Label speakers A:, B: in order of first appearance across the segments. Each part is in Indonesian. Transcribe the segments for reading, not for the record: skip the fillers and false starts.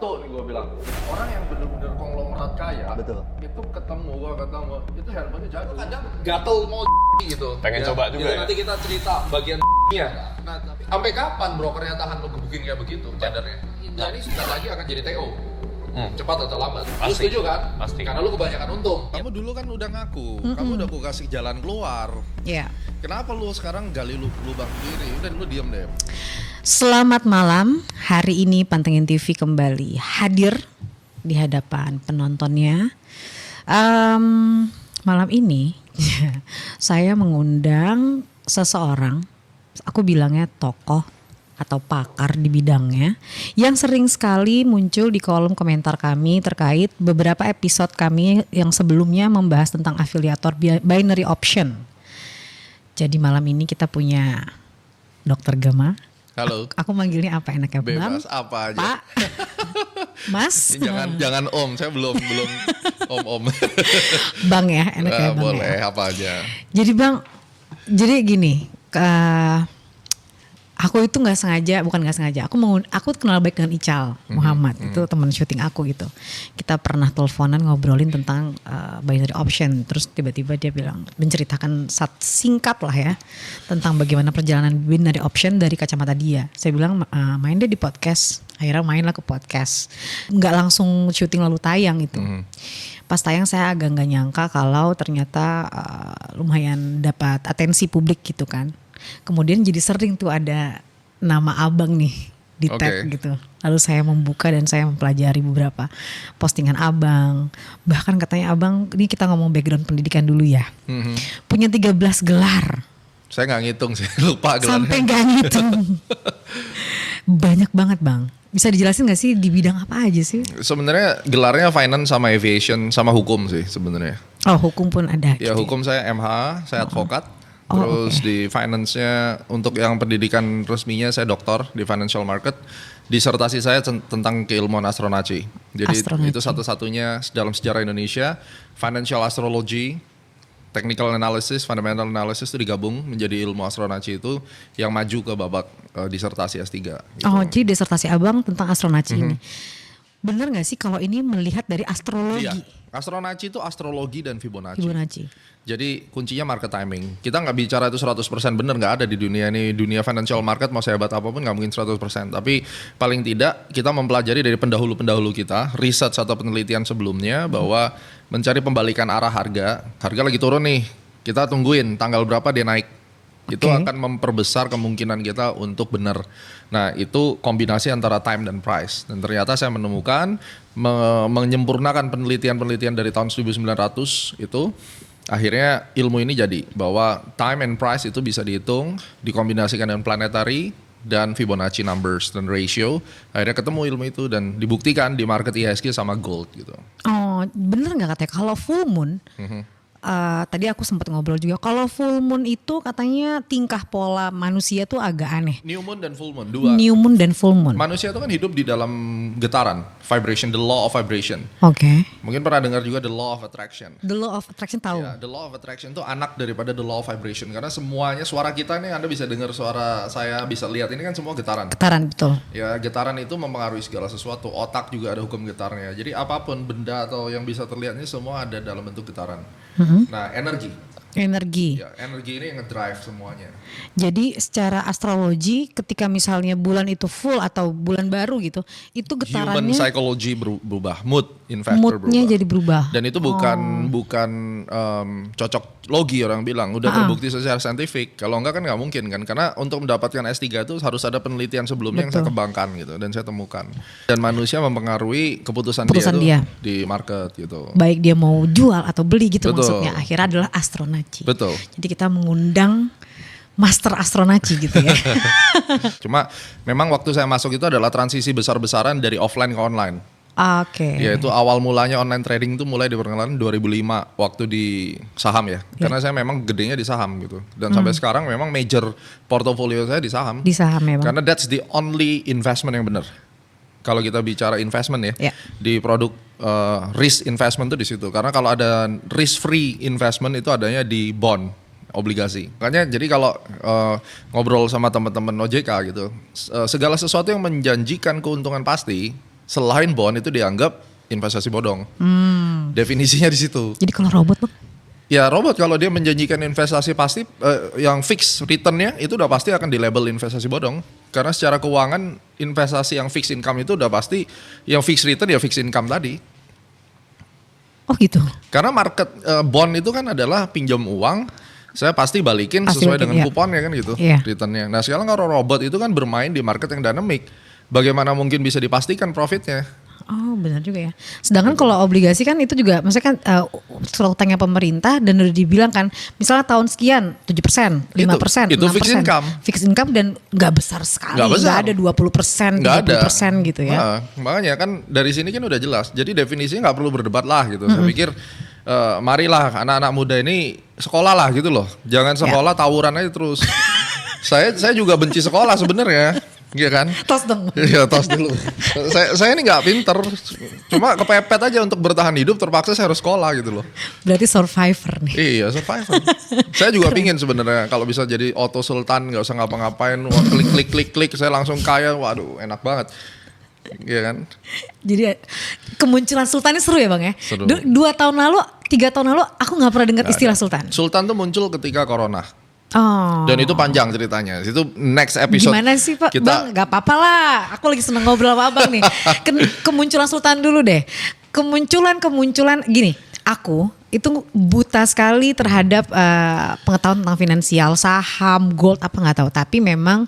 A: Tuh nih gue bilang, orang yang bener-bener konglomerat kaya,
B: betul.
A: Itu ketemu, itu handphonenya jatuh. Kadang gatel mau gitu.
C: Pengen coba juga ya?
A: Nanti kita cerita bagian nya. Nah, tapi sampai kapan brokernya tahan lo gebukin kayak begitu? Badarnya. Nah, ini sebentar lagi akan jadi TO. Cepat atau lambat. Lu setuju kan?
C: Pasti.
A: Karena lu kebanyakan untung. Kamu dulu kan udah ngaku, kamu udah gue kasih jalan keluar.
D: Iya.
A: Kenapa lu sekarang gali lubang sendiri? Udah lu diem deh.
D: Selamat malam, hari ini Pantengin TV kembali hadir di hadapan penontonnya. Malam ini saya mengundang seseorang, aku bilangnya tokoh atau pakar di bidangnya, yang sering sekali muncul di kolom komentar kami terkait beberapa episode kami yang sebelumnya membahas tentang afiliator binary option. Jadi malam ini kita punya Dr. Gema.
A: Halo.
D: Aku manggilnya apa enaknya?
A: Bebas,
D: Bang,
A: apa aja.
D: Pak, Mas.
A: Jangan Om, saya belum Om.
D: Bang ya, enaknya Bang.
A: Boleh,
D: ya.
A: apa aja.
D: Jadi Bang, jadi gini, aku itu bukan nggak sengaja. Aku kenal baik dengan Ical Muhammad, itu teman syuting aku gitu. Kita pernah teleponan ngobrolin tentang binary option. Terus tiba-tiba dia bilang, menceritakan singkat lah ya tentang bagaimana perjalanan binary option dari kacamata dia. Saya bilang main deh di podcast. Akhirnya mainlah ke podcast. Nggak langsung syuting lalu tayang itu. Pas tayang saya agak nggak nyangka kalau ternyata lumayan dapat atensi publik gitu kan. Kemudian jadi sering tuh ada nama abang nih di tag gitu. Lalu saya membuka dan saya mempelajari beberapa postingan abang. Bahkan katanya abang, ini kita ngomong background pendidikan dulu ya. Punya 13 gelar.
A: Saya nggak ngitung sih, lupa gelarnya.
D: Sampai nggak ngitung. Banyak banget Bang. Bisa dijelasin gak sih di bidang apa aja sih?
A: Sebenarnya gelarnya finance sama aviation sama hukum sih sebenarnya.
D: Oh, hukum pun ada.
A: Ya
D: gitu.
A: Hukum saya MH, saya advokat. Terus di finance-nya untuk yang pendidikan resminya saya doktor di financial market. Disertasi saya tentang keilmuan astronaci. Jadi itu satu-satunya dalam sejarah Indonesia, financial astrology, technical analysis, fundamental analysis itu digabung menjadi ilmu astronaci itu yang maju ke babak disertasi S3. Gitu.
D: Oh, jadi disertasi abang tentang astronaci ini. Bener gak sih kalau ini melihat dari astrologi?
A: Iya. Astronaci itu astrologi dan Fibonacci. Jadi kuncinya market timing. Kita nggak bicara itu 100% benar, nggak ada di dunia ini. Dunia financial market mau sehebat apapun nggak mungkin 100%. Tapi paling tidak kita mempelajari dari pendahulu-pendahulu kita, riset atau penelitian sebelumnya bahwa mencari pembalikan arah harga lagi turun nih, kita tungguin tanggal berapa dia naik. Itu akan memperbesar kemungkinan kita untuk benar. Nah itu kombinasi antara time dan price. Dan ternyata saya menemukan, menyempurnakan penelitian-penelitian dari tahun 1900 itu, akhirnya ilmu ini jadi bahwa time and price itu bisa dihitung, dikombinasikan dengan planetary dan Fibonacci numbers dan ratio. Akhirnya ketemu ilmu itu dan dibuktikan di market IHSG sama gold gitu.
D: Oh, bener nggak katanya kalau full moon? Tadi aku sempat ngobrol juga. Kalau full moon itu katanya tingkah pola manusia tuh agak aneh.
A: New moon dan full moon, dua.
D: New moon dan full moon.
A: Manusia itu kan hidup di dalam getaran, vibration, the law of vibration.
D: Oke.
A: Mungkin pernah dengar juga the law of attraction.
D: The law of attraction tahu.
A: Ya, the law of attraction itu anak daripada the law of vibration. Karena semuanya suara kita nih, Anda bisa dengar suara saya, bisa lihat ini kan semua getaran.
D: Getaran, betul.
A: Ya getaran itu mempengaruhi segala sesuatu. Otak juga ada hukum getarnya. Jadi apapun benda atau yang bisa terlihat ini semua ada dalam bentuk getaran. Nah energi. Ya, energi ini yang ngedrive semuanya.
D: Jadi secara astrologi ketika misalnya bulan itu full atau bulan baru gitu, itu getarannya.
A: Human psychology berubah, mood in factor
D: moodnya jadi berubah.
A: Dan itu bukan cocok logi orang bilang, udah terbukti secara saintifik. Kalau enggak kan nggak mungkin kan, karena untuk mendapatkan S3 itu harus ada penelitian sebelumnya. Betul. Yang saya kembangkan gitu dan saya temukan. Dan manusia mempengaruhi keputusan dia di market gitu.
D: Baik dia mau jual atau beli gitu.
A: Betul.
D: Maksudnya akhirnya adalah astronaci.
A: Betul.
D: Jadi kita mengundang master astronaci gitu ya.
A: Cuma memang waktu saya masuk itu adalah transisi besar-besaran dari offline ke online.
D: Oke.
A: Ya itu awal mulanya online trading itu mulai diperkenalkan 2005 waktu di saham ya. Karena saya memang gedenya di saham gitu. Dan sampai sekarang memang major portofolio saya di saham.
D: Di saham memang.
A: Karena that's the only investment yang benar. Kalau kita bicara investment ya, di produk risk investment itu di situ. Karena kalau ada risk free investment itu adanya di bond, obligasi. Makanya jadi kalau ngobrol sama teman-teman OJK gitu, segala sesuatu yang menjanjikan keuntungan pasti selain bond itu dianggap investasi bodong. Definisinya di situ.
D: Jadi kalau robot Bang?
A: Ya robot kalau dia menjanjikan investasi pasti yang fix returnnya itu udah pasti akan dilabel investasi bodong. Karena secara keuangan investasi yang fixed income itu udah pasti yang fixed return ya fixed income tadi.
D: Oh gitu.
A: Karena market bond itu kan adalah pinjam uang, saya pasti balikin sesuai dengan kuponnya kan gitu returnnya. Nah sekarang kalau robot itu kan bermain di market yang dynamic, bagaimana mungkin bisa dipastikan profitnya?
D: Oh benar juga ya. Sedangkan kalau obligasi kan itu juga, maksudnya kan surat utangnya pemerintah dan udah dibilang kan, misalnya tahun sekian 7%, 5%,
A: itu 6%. Fixed income.
D: Fixed income dan nggak besar sekali, nggak ada 20%, 30% gitu ya.
A: Nah, makanya kan dari sini kan udah jelas. Jadi definisinya nggak perlu berdebat lah gitu. Saya pikir marilah anak-anak muda ini sekolah lah gitu loh. Jangan sekolah tawuran aja terus. Saya juga benci sekolah sebenarnya. Iya kan?
D: Tos dong.
A: Iya tos dulu. saya ini nggak pinter, cuma kepepet aja untuk bertahan hidup terpaksa saya harus sekolah gitu loh.
D: Berarti survivor nih.
A: Iya survivor. Saya juga pingin sebenarnya kalau bisa jadi auto sultan, nggak usah ngapa-ngapain, klik saya langsung kaya, waduh enak banget. Iya kan?
D: Jadi kemunculan sultan ini seru ya Bang ya?
A: Seru.
D: 2 tahun lalu, 3 tahun lalu aku nggak pernah dengar istilah sultan.
A: Sultan tuh muncul ketika corona.
D: Oh.
A: Dan itu panjang ceritanya. Itu next episode.
D: Gimana sih Pak? Bang, gak apa-apa lah. Aku lagi seneng ngobrol sama Abang nih. Kemunculan sultan dulu deh. Kemunculan gini. Aku itu buta sekali terhadap pengetahuan tentang finansial, saham, gold apa nggak tahu. Tapi memang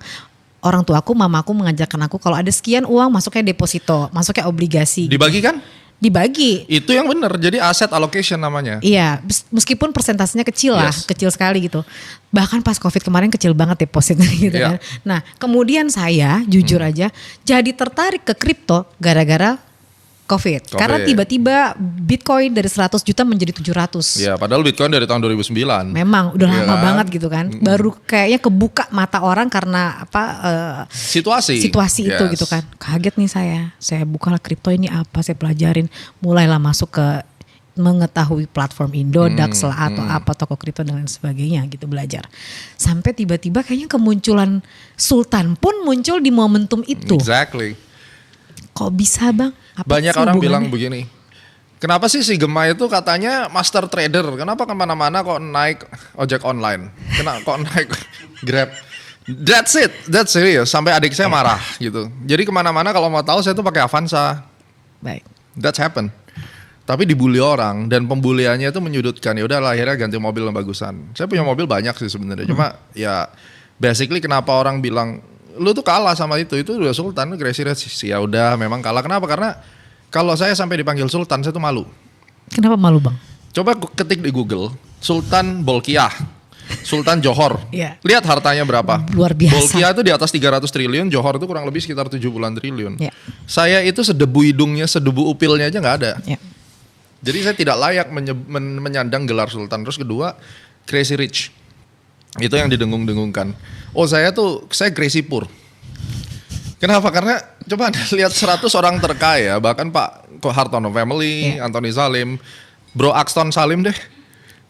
D: orang tuaku, mamaku mengajarkan aku kalau ada sekian uang masuknya deposito, masuknya obligasi.
A: Dibagikan?
D: Dibagi.
A: Itu yang benar. Jadi asset allocation namanya.
D: Iya, meskipun persentasenya kecil lah, kecil sekali gitu. Bahkan pas Covid kemarin kecil banget depositnya gitu kan. Nah, kemudian saya jujur aja jadi tertarik ke kripto gara-gara COVID. Karena tiba-tiba Bitcoin dari 100 juta menjadi 700.
A: Iya, padahal Bitcoin dari tahun 2009.
D: Memang udah lama banget gitu kan. Baru kayaknya kebuka mata orang karena apa situasi itu gitu kan. Kaget nih saya bukalah kripto ini apa, saya pelajarin, mulailah masuk ke mengetahui platform Indodax lah atau apa toko kripto dan lain sebagainya gitu, belajar. Sampai tiba-tiba kayaknya kemunculan Sultan pun muncul di momentum itu.
A: Exactly.
D: Kok bisa Bang? Apa
A: banyak orang bilang begini, kenapa sih si Gema itu katanya master trader, kenapa kemana-mana kok naik ojek online, kenapa kok naik Grab, that's serious, sampai adik saya marah gitu. Jadi kemana-mana kalau mau tahu saya tuh pakai Avanza.
D: Baik.
A: That's happen. Tapi dibully orang dan pembuliannya itu menyudutkan. Ya udah akhirnya ganti mobil yang bagusan. Saya punya mobil banyak sih sebenarnya, cuma ya basically kenapa orang bilang lu tuh kalah sama itu udah Sultan, lu Crazy Rich. Ya udah memang kalah. Kenapa? Karena kalau saya sampai dipanggil Sultan saya tuh malu.
D: Kenapa malu Bang?
A: Coba ketik di Google Sultan Bolkiah, Sultan Johor. Lihat hartanya berapa.
D: Luar biasa.
A: Bolkiah itu di atas 300 triliun, Johor itu kurang lebih sekitar 70 triliun. Saya itu sedebu hidungnya, sedebu upilnya aja gak ada. Jadi saya tidak layak menyandang gelar Sultan. Terus kedua, Crazy Rich. Itu yang didengung-dengungkan. Oh saya crazy poor. Kenapa? Karena coba lihat 100 orang terkaya, bahkan Pak Hartono family, Anthony Salim, Bro Axton Salim deh.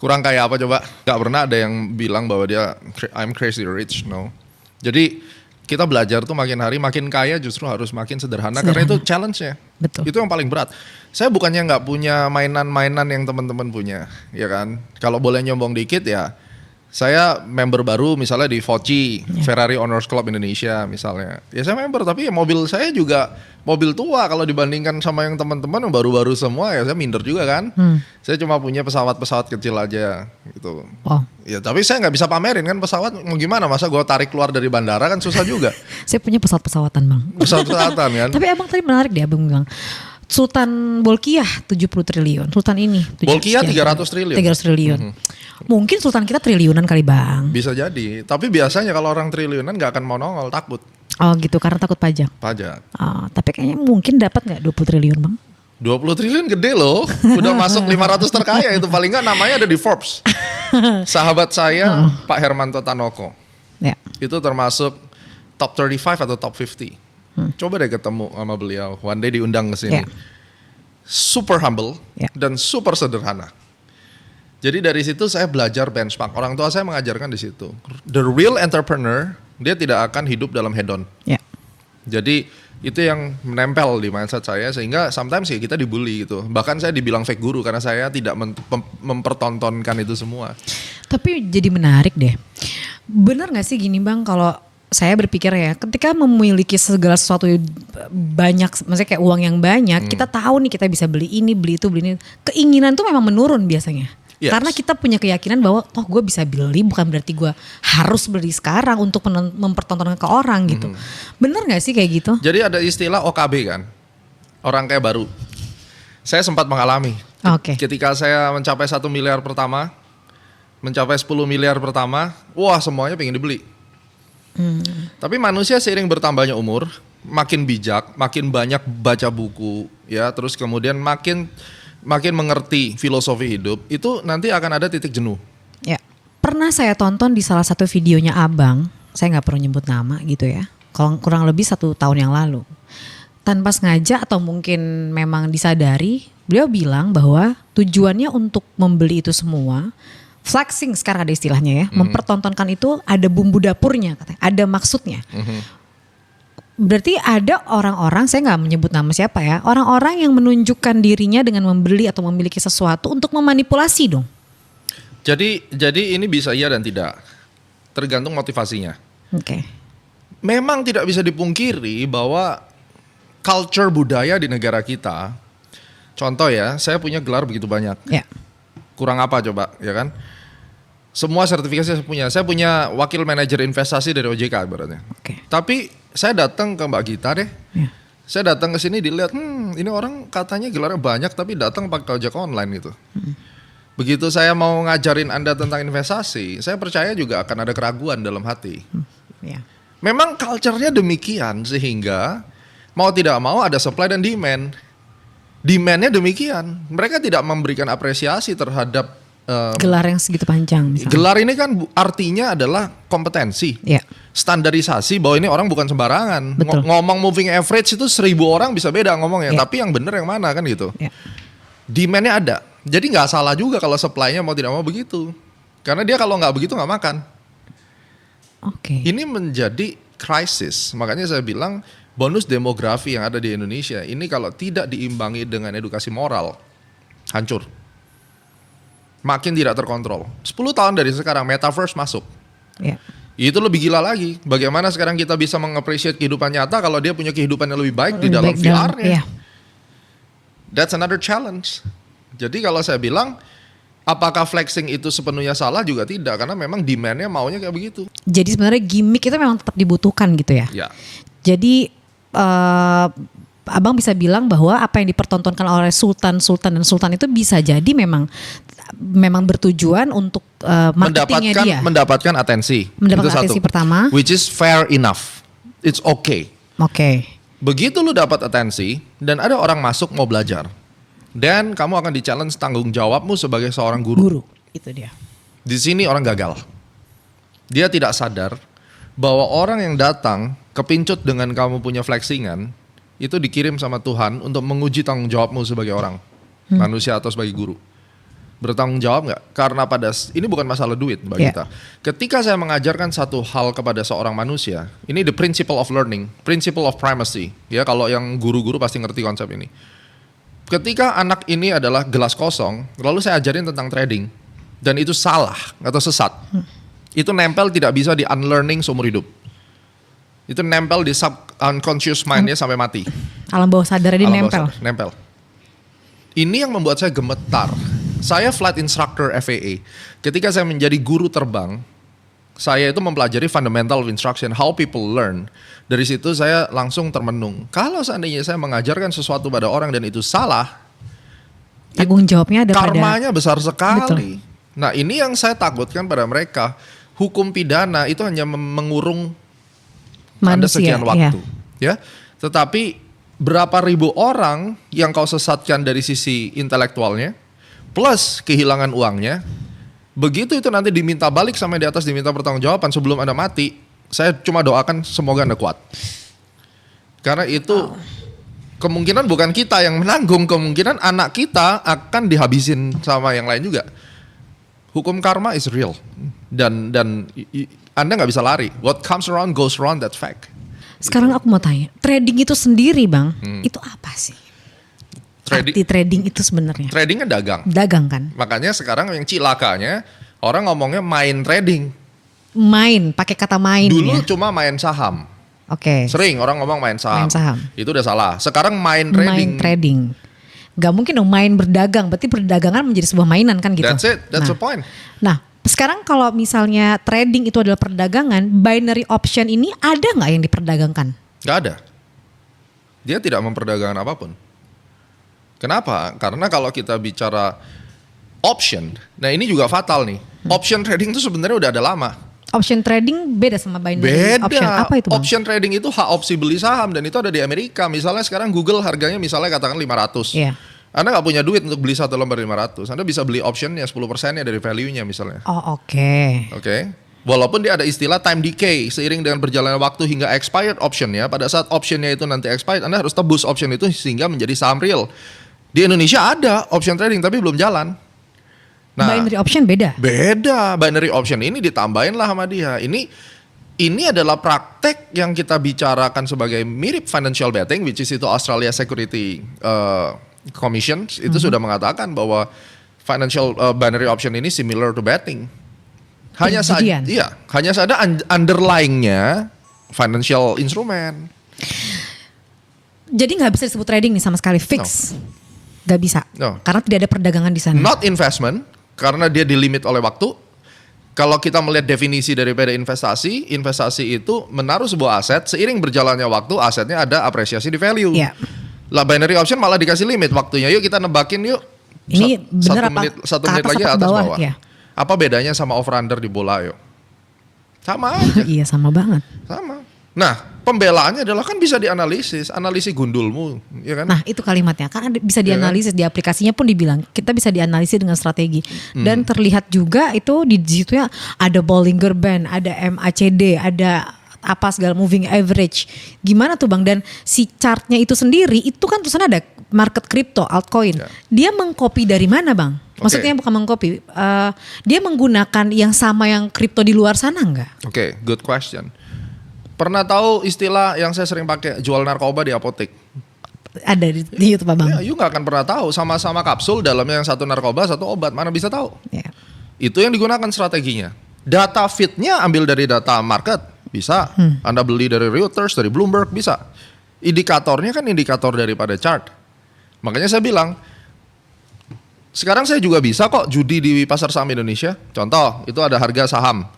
A: Kurang kaya apa coba? Gak pernah ada yang bilang bahwa dia I'm crazy rich, no. Jadi kita belajar tuh makin hari makin kaya justru harus makin sederhana. Karena itu challenge-nya.
D: Betul.
A: Itu yang paling berat. Saya bukannya gak punya mainan-mainan yang teman-teman punya, ya kan. Kalau boleh nyombong dikit ya, saya member baru misalnya di Voci, Ferrari Owners Club Indonesia misalnya. Ya saya member, tapi ya mobil saya juga mobil tua kalau dibandingkan sama yang teman-teman yang baru-baru semua, ya saya minder juga kan. Saya cuma punya pesawat-pesawat kecil aja gitu. Ya tapi saya nggak bisa pamerin kan pesawat, mau gimana, masa gue tarik keluar dari bandara kan susah juga.
D: Saya punya pesawat-pesawatan Bang.
A: Pesawat-pesawatan kan.
D: Tapi Abang tadi menarik deh, Abang bilang Sultan Bolkiah 70 triliun, Sultan ini
A: Bolkiah 300 triliun.
D: 300 triliun. Mungkin Sultan kita triliunan kali Bang.
A: Bisa jadi, tapi biasanya kalau orang triliunan gak akan mau nongol, takut.
D: Oh gitu, karena takut pajak. Tapi kayaknya mungkin dapat gak 20 triliun Bang?
A: 20 triliun gede loh, udah masuk 500 terkaya itu, paling gak namanya ada di Forbes. Sahabat saya Pak Hermanto Tanoko, itu termasuk top 35 atau top 50. Coba deh ketemu sama beliau, one day diundang ke sini. Super humble dan super sederhana. Jadi dari situ saya belajar benchmark. Orang tua saya mengajarkan di situ. The real entrepreneur, dia tidak akan hidup dalam hedon. Jadi itu yang menempel di mindset saya sehingga sometimes ya kita dibully gitu. Bahkan saya dibilang fake guru karena saya tidak mempertontonkan itu semua.
D: Tapi jadi menarik deh. Benar gak sih gini Bang, kalau saya berpikir ya, ketika memiliki segala sesuatu banyak, maksudnya kayak uang yang banyak, kita tahu nih kita bisa beli ini, beli itu, beli ini. Keinginan tuh memang menurun biasanya. Yes. Karena kita punya keyakinan bahwa toh gue bisa beli, bukan berarti gue harus beli sekarang untuk mempertontonkan ke orang gitu. Bener gak sih kayak gitu?
A: Jadi ada istilah OKB kan, orang kayak baru. Saya sempat mengalami. Ketika saya mencapai 1 miliar pertama, mencapai 10 miliar pertama, wah semuanya pengen dibeli. Tapi manusia seiring bertambahnya umur, makin bijak, makin banyak baca buku, ya, terus kemudian makin mengerti filosofi hidup, itu nanti akan ada titik jenuh.
D: Ya, pernah saya tonton di salah satu videonya Abang, saya nggak perlu nyebut nama gitu ya, kurang lebih 1 tahun yang lalu. Tanpa sengaja atau mungkin memang disadari, beliau bilang bahwa tujuannya untuk membeli itu semua. Flexing sekarang ada istilahnya ya, mempertontonkan itu ada bumbu dapurnya katanya, ada maksudnya. Berarti ada orang-orang, saya nggak menyebut nama siapa ya, orang-orang yang menunjukkan dirinya dengan membeli atau memiliki sesuatu untuk memanipulasi dong.
A: Jadi ini bisa iya dan tidak, tergantung motivasinya.
D: Oke.
A: Memang tidak bisa dipungkiri bahwa culture budaya di negara kita, contoh ya, saya punya gelar begitu banyak.
D: Ya.
A: Kurang apa coba, ya kan? Semua sertifikasi saya punya wakil manajer investasi dari OJK ibaratnya. Tapi saya datang ke Mbak Gita deh. Yeah. Saya datang ke sini dilihat, ini orang katanya gelarnya banyak tapi datang pakai ojek online gitu. Begitu saya mau ngajarin Anda tentang investasi, saya percaya juga akan ada keraguan dalam hati.
D: Yeah.
A: Memang culture-nya demikian sehingga mau tidak mau ada supply dan demand. Demand-nya demikian. Mereka tidak memberikan apresiasi terhadap
D: gelar yang segitu panjang misalnya.
A: Gelar ini kan artinya adalah kompetensi, standarisasi bahwa ini orang bukan sembarangan. Ngomong moving average itu 1000 orang bisa beda ngomongnya, tapi yang benar yang mana kan gitu. Demand-nya ada, jadi nggak salah juga kalau supply-nya mau tidak mau begitu. Karena dia kalau nggak begitu nggak makan. Ini menjadi krisis, makanya saya bilang bonus demografi yang ada di Indonesia ini kalau tidak diimbangi dengan edukasi moral, hancur. Makin tidak terkontrol. 10 tahun dari sekarang metaverse masuk. Itu lebih gila lagi. Bagaimana sekarang kita bisa mengapresiasi kehidupan nyata kalau dia punya kehidupan yang lebih baik di dalam VR-nya. That's another challenge. Jadi kalau saya bilang, apakah flexing itu sepenuhnya salah juga tidak, karena memang demand-nya maunya kayak begitu.
D: Jadi sebenarnya gimmick itu memang tetap dibutuhkan gitu ya. Jadi Abang bisa bilang bahwa apa yang dipertontonkan oleh sultan dan sultan itu bisa jadi memang bertujuan untuk marketingnya dia.
A: Mendapatkan atensi.
D: Mendapatkan atensi pertama.
A: Which is fair enough. It's okay. Begitu lu dapat atensi dan ada orang masuk mau belajar, dan kamu akan di-challenge tanggung jawabmu sebagai seorang guru.
D: Itu dia.
A: Di sini orang gagal. Dia tidak sadar bahwa orang yang datang kepincut dengan kamu punya flexingan itu dikirim sama Tuhan untuk menguji tanggung jawabmu sebagai orang manusia atau sebagai guru. Bertanggung jawab nggak? Karena ini bukan masalah duit bagi kita. Ketika saya mengajarkan satu hal kepada seorang manusia, ini the principle of learning, principle of primacy. Ya, kalau yang guru-guru pasti ngerti konsep ini. Ketika anak ini adalah gelas kosong, lalu saya ajarin tentang trading, dan itu salah atau sesat, itu nempel tidak bisa di unlearning seumur hidup. Itu nempel di unconscious mind-nya sampai mati.
D: Alam bawah sadarnya
A: nempel. Ini yang membuat saya gemetar. Saya flight instructor FAA. Ketika saya menjadi guru terbang, saya itu mempelajari fundamental of instruction, how people learn. Dari situ saya langsung termenung. Kalau seandainya saya mengajarkan sesuatu pada orang dan itu salah,
D: tanggung jawabnya ada
A: karmanya besar sekali. Nah, ini yang saya takutkan pada mereka. Hukum pidana itu hanya mengurung Anda sekian waktu, ya. Tetapi berapa ribu orang yang kau sesatkan dari sisi intelektualnya, plus kehilangan uangnya, begitu itu nanti diminta balik sampai di atas diminta pertanggungjawaban sebelum Anda mati, saya cuma doakan semoga Anda kuat. Karena itu kemungkinan bukan kita yang menanggung, kemungkinan anak kita akan dihabisin sama yang lain juga. Hukum karma is real dan Anda nggak bisa lari. What comes around goes around, that's fact.
D: Sekarang aku mau tanya, trading itu sendiri Bang, itu apa sih? Arti trading itu sebenarnya?
A: Trading kan dagang.
D: Dagang kan?
A: Makanya sekarang yang cilakanya orang ngomongnya main trading.
D: Main, pakai kata main.
A: Dulu cuma main saham.
D: Oke.
A: Sering orang ngomong main saham.
D: Main saham.
A: Itu udah salah. Sekarang main trading.
D: Main trading. Gak mungkin dong main berdagang, berarti perdagangan menjadi sebuah mainan kan gitu.
A: That's it, that's the point.
D: Nah, sekarang kalau misalnya trading itu adalah perdagangan, binary option ini ada nggak yang diperdagangkan?
A: Gak ada. Dia tidak memperdagangkan apapun. Kenapa? Karena kalau kita bicara option, nah ini juga fatal nih. Option trading itu sebenarnya udah ada lama.
D: Option trading beda sama binary option. Apa itu Bang?
A: Option trading itu hak opsi beli saham dan itu ada di Amerika. Misalnya sekarang Google harganya misalnya katakan 500.
D: Iya.
A: Anda nggak punya duit untuk beli satu lembar 500. Anda bisa beli optionnya 10%-nya dari value-nya misalnya.
D: Oh oke.
A: Oke. Walaupun dia ada istilah time decay, seiring dengan berjalannya waktu hingga expired optionnya, pada saat optionnya itu nanti expired, Anda harus tebus option itu sehingga menjadi saham real. Di Indonesia ada option trading tapi belum jalan. Nah,
D: binary option beda.
A: Beda, binary option ini ditambahin lah sama dia. Ini adalah praktek yang kita bicarakan sebagai mirip financial betting, which is itu Australia Security Commission itu sudah mengatakan bahwa financial binary option ini similar to betting. Hanya saja, underlyingnya financial instrument.
D: Jadi nggak bisa disebut trading nih sama sekali, fix. No. Gak bisa, karena tidak ada perdagangan di sana.
A: Not investment, karena dia dilimit oleh waktu. Kalau kita melihat definisi daripada investasi, investasi itu menaruh sebuah aset, seiring berjalannya waktu, asetnya ada apresiasi di value.
D: Yeah.
A: Lah binary option malah dikasih limit waktunya. Yuk kita nebakin yuk.
D: Ini benar apa?
A: Satu menit lagi atas bawah.
D: Ya.
A: Apa bedanya sama over under di bola yuk? Sama aja.
D: Iya sama banget.
A: Sama. Nah, pembelaannya adalah kan bisa dianalisis, analisis gundulmu, ya kan?
D: Nah, itu kalimatnya kan bisa dianalisis, di aplikasinya pun dibilang kita bisa dianalisis dengan strategi. Dan terlihat juga itu di situ ya ada Bollinger Band, ada MACD, ada apa segala moving average. Gimana tuh Bang? Dan si chartnya itu sendiri itu kan tulisannya ada market crypto, altcoin. Yeah. Dia mengcopy dari mana Bang? Maksudnya bukan mengcopy, dia menggunakan yang sama yang kripto di luar sana nggak?
A: Oke, good question. Pernah tahu istilah yang saya sering pakai, jual narkoba di apotek?
D: Ada di YouTube Bang.
A: Ya, you nggak akan pernah tahu. Sama-sama kapsul, dalamnya yang satu narkoba, satu obat. Mana bisa tahu? Yeah. Itu yang digunakan strateginya. Data feednya ambil dari data market, bisa. Anda beli dari Reuters, dari Bloomberg, bisa. Indikatornya kan indikator daripada chart. Makanya saya bilang, sekarang saya juga bisa kok judi di pasar saham Indonesia. Contoh, itu ada harga saham.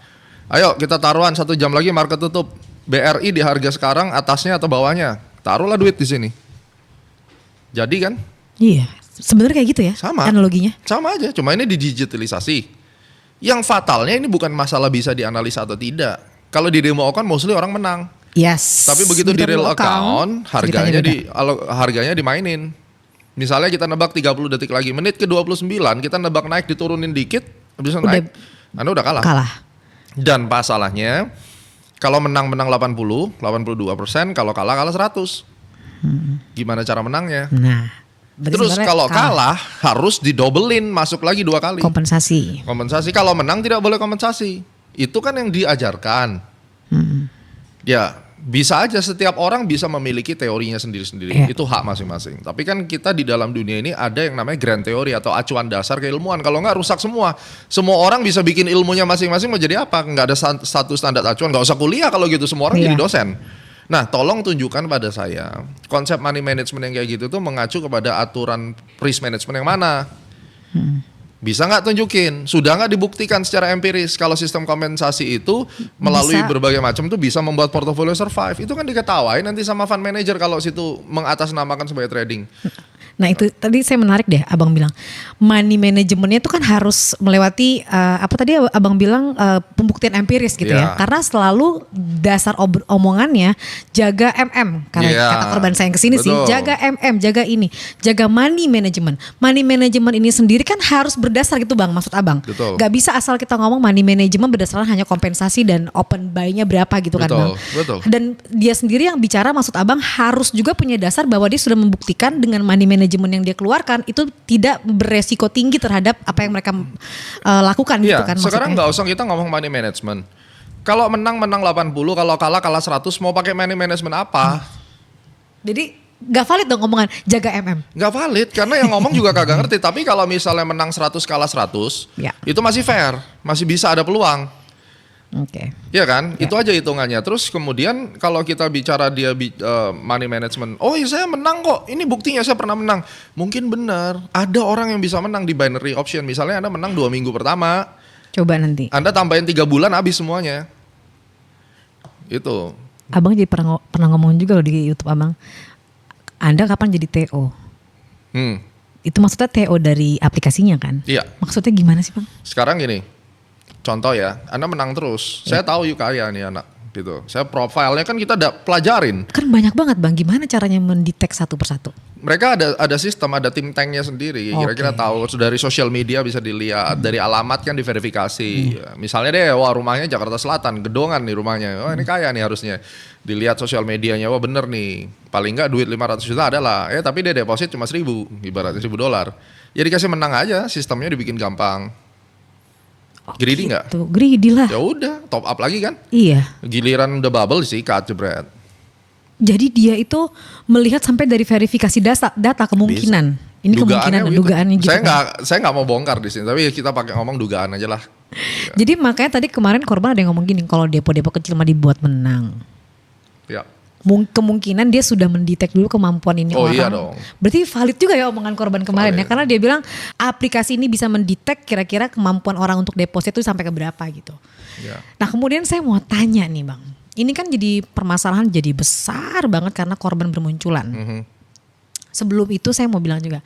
A: Ayo kita taruhan 1 jam lagi market tutup. BRI di harga sekarang atasnya atau bawahnya, taruhlah duit di sini. Jadi kan?
D: Iya, sebenarnya kayak gitu ya.
A: Sama.
D: Analoginya.
A: Sama aja, cuma ini digitalisasi. Yang fatalnya ini bukan masalah bisa dianalisa atau tidak. Kalau di demo account mostly orang menang.
D: Yes.
A: Tapi begitu di real account harganya dimainin. Misalnya kita nebak 30 detik lagi, menit ke 29 kita nebak naik diturunin dikit, habis naik, Anda udah kalah. Dan masalahnya kalau menang 82%, kalau kalah 100. Gimana cara menangnya?
D: Nah,
A: terus kalau kalah harus didobelin, masuk lagi 2 kali.
D: Kompensasi.
A: Kalau menang tidak boleh kompensasi. Itu kan yang diajarkan. Ya, bisa aja setiap orang bisa memiliki teorinya sendiri-sendiri. Yeah. Itu hak masing-masing. Tapi kan kita di dalam dunia ini ada yang namanya grand teori atau acuan dasar keilmuan. Kalau nggak rusak semua. Semua orang bisa bikin ilmunya masing-masing mau jadi apa? Nggak ada satu standar acuan. Nggak usah kuliah kalau gitu. Semua orang jadi dosen. Nah, tolong tunjukkan pada saya konsep money management yang kayak gitu tuh mengacu kepada aturan risk management yang mana? Bisa nggak tunjukin? Sudah nggak dibuktikan secara empiris kalau sistem kompensasi itu melalui berbagai macam tuh bisa membuat portofolio survive? Itu kan diketawain nanti sama fund manager kalau situ mengatasnamakan sebagai trading.
D: Nah itu tadi saya menarik deh, abang bilang money manajemennya itu kan harus melewati apa tadi abang bilang pembuktian empiris gitu ya, karena selalu dasar omongannya jaga karena kata korban saya yang kesini sih, jaga jaga ini, jaga money management. Money management ini sendiri kan harus berdasar gitu bang, maksud abang. Gak bisa asal kita ngomong money management berdasarkan hanya kompensasi dan open buy-nya berapa gitu kan bang. Dan dia sendiri yang bicara, maksud abang harus juga punya dasar bahwa dia sudah membuktikan dengan money management yang dia keluarkan itu tidak beresiko tinggi terhadap apa yang mereka lakukan gitu kan.
A: Sekarang nggak usah kita ngomong money management. Kalau menang 80, kalau kalah 100, mau pakai money management apa?
D: Jadi gak valid dong omongan jaga MM.
A: Gak valid karena yang ngomong juga kagak ngerti. Tapi kalau misalnya menang 100 kalah 100, itu masih fair, masih bisa ada peluang.
D: Oke.
A: Iya kan? Itu aja hitungannya. Terus kemudian kalau kita bicara dia money management, oh iya saya menang kok. Ini buktinya saya pernah menang. Mungkin benar. Ada orang yang bisa menang di binary option. Misalnya Anda menang 2 minggu pertama.
D: Coba nanti.
A: Anda tambahin 3 bulan habis semuanya. Itu.
D: Abang jadi pernah ngomong juga loh di YouTube Abang. Anda kapan jadi TO? Itu maksudnya TO dari aplikasinya kan?
A: Iya.
D: Maksudnya gimana sih Bang?
A: Sekarang gini. Contoh ya, Anda menang terus. Saya tahu yuk kaya nih anak gitu. Saya profilnya kan kita pelajarin.
D: Kan banyak banget Bang, gimana caranya mendetek satu persatu?
A: Mereka ada sistem, ada tim tanknya sendiri. Kira-kira tahu dari sosial media bisa dilihat, dari alamat kan diverifikasi. Misalnya deh, wah rumahnya Jakarta Selatan, gedongan nih rumahnya. Wah ini kaya nih harusnya. Dilihat sosial medianya, wah bener nih. Paling nggak duit 500 juta ada lah. Tapi dia deposit cuma 1.000, ibaratnya $1.000. Ya dikasih menang aja, sistemnya dibikin gampang. Greedy nggak?
D: Gitu. Greedy lah.
A: Ya udah, top up lagi kan?
D: Iya.
A: Giliran udah bubble sih, jebret.
D: Jadi dia itu melihat sampai dari verifikasi data kemungkinan. Bisa. Ini dugaannya gitu.
A: Saya nggak mau bongkar di sini, tapi kita pakai ngomong dugaan aja lah.
D: Jadi makanya tadi kemarin korban ada yang ngomong gini, kalau depo-depo kecil mah dibuat menang.
A: Ya.
D: Kemungkinan dia sudah mendetek dulu kemampuan ini orang.
A: Iya dong.
D: Berarti valid juga ya omongan korban kemarin ya, karena dia bilang aplikasi ini bisa mendetek kira-kira kemampuan orang untuk deposit itu sampai ke berapa gitu.
A: Ya.
D: Nah kemudian saya mau tanya nih Bang, ini kan jadi permasalahan jadi besar banget karena korban bermunculan. Sebelum itu saya mau bilang juga,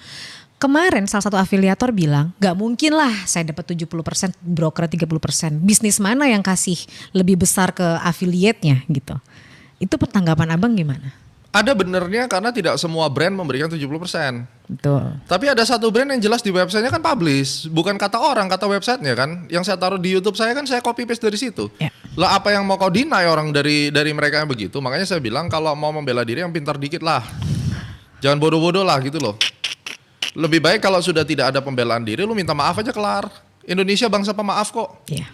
D: kemarin salah satu afiliator bilang gak mungkin lah saya dapat 70%, broker 30%. Bisnis mana yang kasih lebih besar ke affiliate-nya gitu. Itu pertanggapan Abang gimana?
A: Ada benernya karena tidak semua brand memberikan 70%.
D: Betul.
A: Tapi ada satu brand yang jelas di websitenya kan publish. Bukan kata orang, kata websitenya kan. Yang saya taruh di YouTube saya kan saya copy paste dari situ. Ya. Lah apa yang mau kau deny orang dari mereka yang begitu. Makanya saya bilang kalau mau membela diri yang pintar dikit lah. Jangan bodoh-bodoh lah gitu loh. Lebih baik kalau sudah tidak ada pembelaan diri lu minta maaf aja kelar. Indonesia bangsa pemaaf kok. Iya.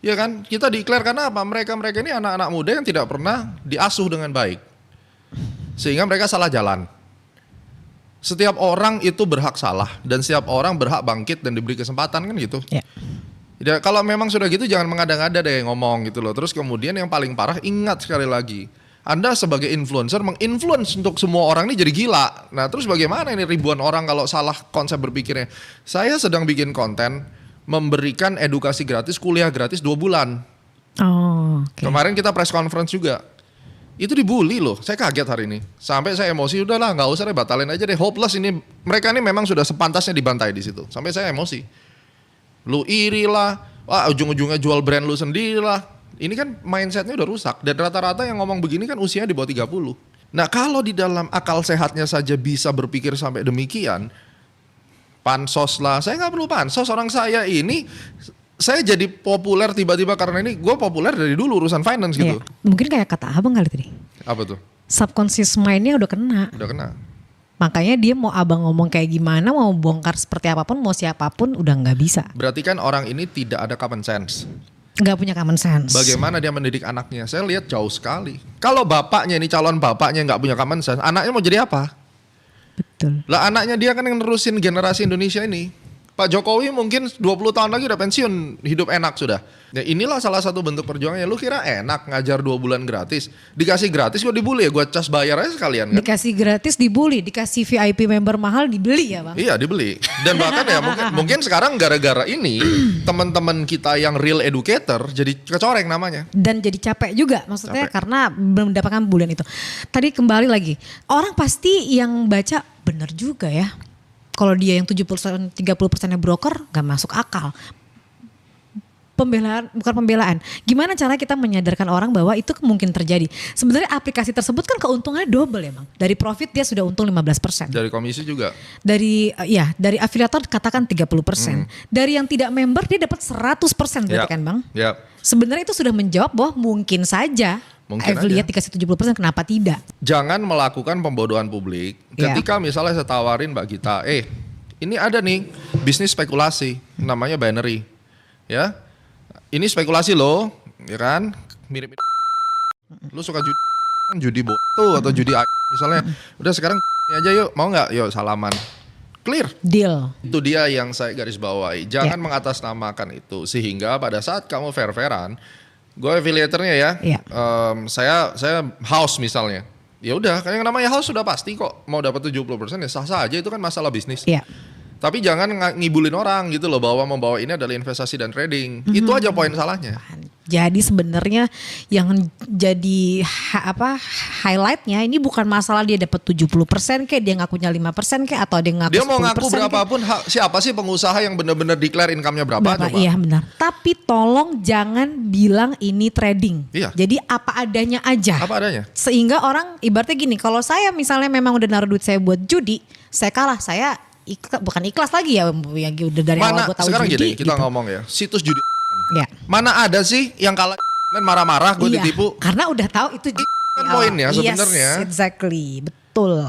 A: Ya kan, kita declare karena apa? Mereka ini anak-anak muda yang tidak pernah diasuh dengan baik. Sehingga mereka salah jalan. Setiap orang itu berhak salah dan setiap orang berhak bangkit dan diberi kesempatan kan gitu. Ya. Ya, kalau memang sudah gitu jangan mengada-ngada deh ngomong gitu loh. Terus kemudian yang paling parah, ingat sekali lagi. Anda sebagai influencer menginfluence untuk semua orang ini jadi gila. Nah terus bagaimana ini ribuan orang kalau salah konsep berpikirnya. Saya sedang bikin konten memberikan edukasi gratis, kuliah gratis 2 bulan. Oh, okay. Kemarin kita press conference juga. Itu dibully loh, saya kaget hari ini. Sampai saya emosi, udahlah nggak usah deh, batalin aja deh. Hopeless ini, mereka ini memang sudah sepantasnya dibantai di situ. Sampai saya emosi. Lu iri lah, wah ujung-ujungnya jual brand lu sendiri lah. Ini kan mindsetnya udah rusak. Dan rata-rata yang ngomong begini kan usianya di bawah 30. Nah kalau di dalam akal sehatnya saja bisa berpikir sampai demikian, pansos lah, saya nggak perlu pansos. Orang saya ini, saya jadi populer tiba-tiba karena ini gue populer dari dulu urusan finance gitu.
D: Iya. Mungkin kayak kata Abang kali tadi.
A: Apa tuh?
D: Subconscious mind-nya udah kena.
A: Udah kena.
D: Makanya dia mau Abang ngomong kayak gimana, mau bongkar seperti apapun, mau siapapun udah nggak bisa.
A: Berarti kan orang ini tidak ada common sense.
D: Nggak punya common sense.
A: Bagaimana dia mendidik anaknya? Saya lihat jauh sekali. Kalau bapaknya ini calon bapaknya nggak punya common sense, anaknya mau jadi apa? Betul. Lah anaknya dia kan yang nerusin generasi Indonesia ini. Pak Jokowi mungkin 20 tahun lagi udah pensiun, hidup enak sudah. Ya inilah salah satu bentuk perjuangannya. Lu kira enak ngajar 2 bulan gratis? Dikasih gratis kok dibully ya, gua cas bayar aja sekalian kan.
D: Dikasih gratis dibully, dikasih VIP member mahal dibeli ya Bang?
A: Iya dibeli. Dan bahkan ya mungkin sekarang gara-gara ini teman-teman kita yang real educator jadi kecoreng namanya. Dan
D: jadi capek juga maksudnya karena belum mendapatkan bulan itu. Tadi kembali lagi, orang pasti yang baca bener juga ya. Kalau dia yang 70%, 30%-nya broker gak masuk akal. Pembelaan, bukan pembelaan. Gimana cara kita menyadarkan orang bahwa itu mungkin terjadi. Sebenarnya aplikasi tersebut kan keuntungannya double ya Bang. Dari profit dia sudah untung 15%.
A: Dari komisi juga.
D: Dari afiliator katakan 30%. Dari yang tidak member dia dapat 100% berarti kan Bang.
A: Yep.
D: Sebenarnya itu sudah menjawab bahwa mungkin saja affiliate dikasih 70%, kenapa tidak?
A: Jangan melakukan pembodohan publik. Ketika misalnya saya tawarin Mbak Gita, ini ada nih bisnis spekulasi, namanya binary. Ya, ini spekulasi loh. ya kan? Mirip. Lu suka judi boto atau judi misalnya. Udah sekarang ini aja yuk, mau nggak? Yuk salaman. Clear.
D: Deal.
A: Itu dia yang saya garis bawahi. Jangan mengatasnamakan itu sehingga pada saat kamu fair-fairan, gue affiliatornya ya. Saya house misalnya. Ya udah, yang namanya house sudah pasti kok mau dapat 70% ya sah-sah aja, itu kan masalah bisnis. Tapi jangan ngibulin orang gitu loh bahwa membawa ini adalah investasi dan trading. Itu aja poin salahnya.
D: Jadi sebenarnya yang jadi highlightnya ini bukan masalah dia dapat 70% kayak dia ngakunya 5% kayak atau dia ngaku 10%.
A: Dia mau ngaku berapapun, siapa sih pengusaha yang benar-benar declare income-nya berapa coba?
D: Iya benar. Tapi tolong jangan bilang ini trading.
A: Iya.
D: Jadi apa adanya aja.
A: Apa adanya.
D: Sehingga orang ibaratnya gini, kalau saya misalnya memang udah naruh duit saya buat judi, saya kalah, saya bukan ikhlas lagi ya udah dari awal gue tahu
A: sekarang
D: judi.
A: Gini, kita ngomong ya, situs judi. Mana ada sih yang kalah dan marah-marah gue ditipu?
D: Karena udah tahu itu
A: kan poinnya sebenarnya.
D: Yes, exactly, betul.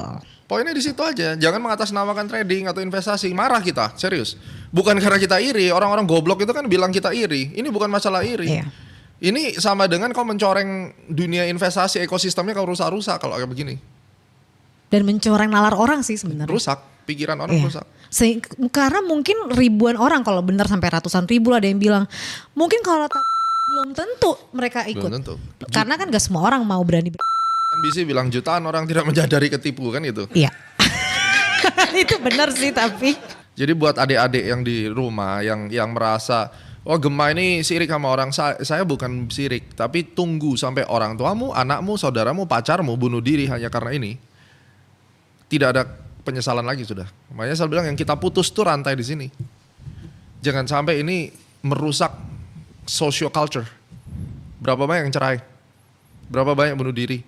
A: Poinnya di situ aja, jangan mengatasnamakan trading atau investasi. Marah kita, serius. Bukan karena kita iri, orang-orang goblok itu kan bilang kita iri. Ini bukan masalah iri. Ini sama dengan kau mencoreng dunia investasi, ekosistemnya kau rusak-rusak kalau kayak begini. Dan
D: mencoreng nalar orang sih sebenarnya.
A: Rusak, pikiran orang rusak.
D: Karena mungkin ribuan orang, kalau benar sampai ratusan ribu lah ada yang bilang, mungkin kalau belum tentu mereka ikut.
A: Belum tentu.
D: Karena kan gak semua orang mau berani.
A: NBC bilang jutaan orang tidak menyadari ketipu kan itu.
D: Iya. Itu benar sih tapi.
A: Jadi buat adik-adik yang di rumah yang merasa, oh Gema ini sirik sama orang, saya bukan sirik. Tapi tunggu sampai orang tuamu, anakmu, saudaramu, pacarmu bunuh diri hanya karena ini. Tidak ada penyesalan lagi sudah. Makanya saya bilang yang kita putus tuh rantai di sini. Jangan sampai ini merusak social culture. Berapa banyak yang cerai? Berapa banyak bunuh diri?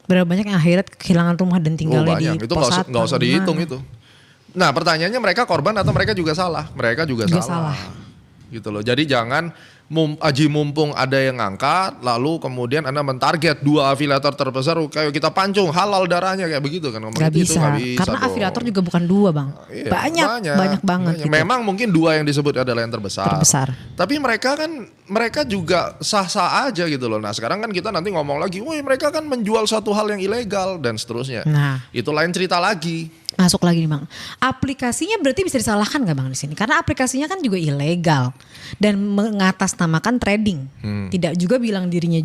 D: Berapa banyak yang akhirnya kehilangan rumah dan tinggalnya di
A: itu nggak usah dihitung itu. Nah pertanyaannya mereka korban atau mereka juga salah? Mereka juga salah. Gitu loh. Jadi jangan aji mumpung ada yang ngangkat, lalu kemudian Anda mentarget 2 afiliator terbesar, kayak kita pancung halal darahnya kayak begitu kan.
D: Gak bisa, karena afiliator juga bukan 2 bang, banyak banget. Gitu.
A: Memang mungkin 2 yang disebut adalah yang terbesar. Tapi mereka juga sah-sah aja gitu loh. Nah sekarang kan kita nanti ngomong lagi, wih mereka kan menjual suatu hal yang ilegal dan seterusnya. Nah itu lain cerita lagi.
D: Masuk lagi nih bang, aplikasinya berarti bisa disalahkan nggak bang di sini? Karena aplikasinya kan juga ilegal dan mengatasnamakan trading, tidak juga bilang dirinya,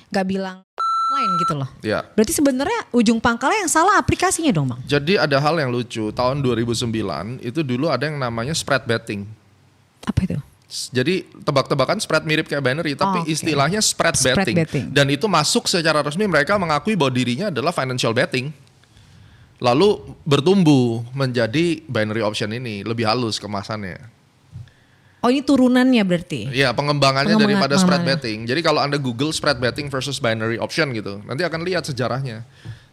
D: nggak bilang lain gitu loh.
A: Ya.
D: Berarti sebenarnya ujung pangkalnya yang salah aplikasinya dong bang?
A: Jadi ada hal yang lucu, tahun 2009 itu dulu ada yang namanya spread betting.
D: Apa itu?
A: Jadi tebak-tebakan spread mirip kayak binary, tapi istilahnya spread betting. Dan itu masuk secara resmi, mereka mengakui bahwa dirinya adalah financial betting. Lalu bertumbuh menjadi binary option ini, lebih halus kemasannya.
D: Oh ini turunannya berarti?
A: Iya pengembangannya daripada spread betting. Jadi kalau Anda Google spread betting versus binary option gitu, nanti akan lihat sejarahnya.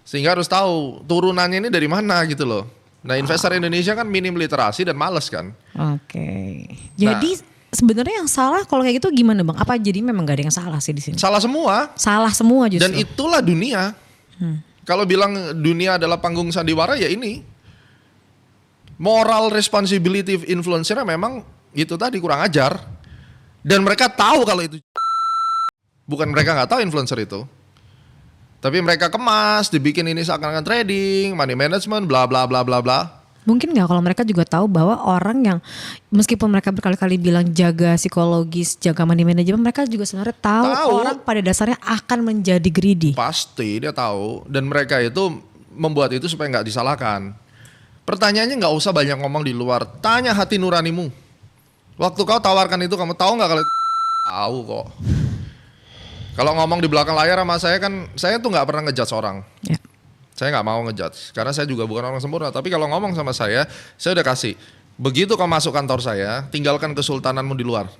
A: Sehingga harus tahu turunannya ini dari mana gitu loh. Nah investor Indonesia kan minim literasi dan males kan.
D: Oke. Jadi sebenarnya yang salah kalau kayak gitu gimana bang? Apa jadi memang gak ada yang salah sih di sini?
A: Salah semua.
D: Salah semua justru.
A: Dan itulah dunia. Kalau bilang dunia adalah panggung sandiwara ya ini. Moral responsibility influencer memang itu tadi kurang ajar. Dan mereka tahu kalau itu. Bukan mereka gak tahu influencer itu. Tapi mereka kemas, dibikin ini seakan-akan trading, money management, bla bla bla bla bla.
D: Mungkin gak kalau mereka juga tahu bahwa orang yang meskipun mereka berkali-kali bilang jaga psikologis, jaga money management, mereka juga sebenarnya tahu orang pada dasarnya akan menjadi greedy.
A: Pasti dia tahu dan mereka itu membuat itu supaya gak disalahkan. Pertanyaannya gak usah banyak ngomong di luar, tanya hati nuranimu. Waktu kau tawarkan itu kamu tahu gak kalau itu? Tahu kok. Kalau ngomong di belakang layar sama saya kan, saya tuh gak pernah ngejudge orang. Ya. Saya gak mau ngejudge, karena saya juga bukan orang sempurna. Tapi kalau ngomong sama saya udah kasih. Begitu kau masuk kantor saya, tinggalkan kesultananmu di luar.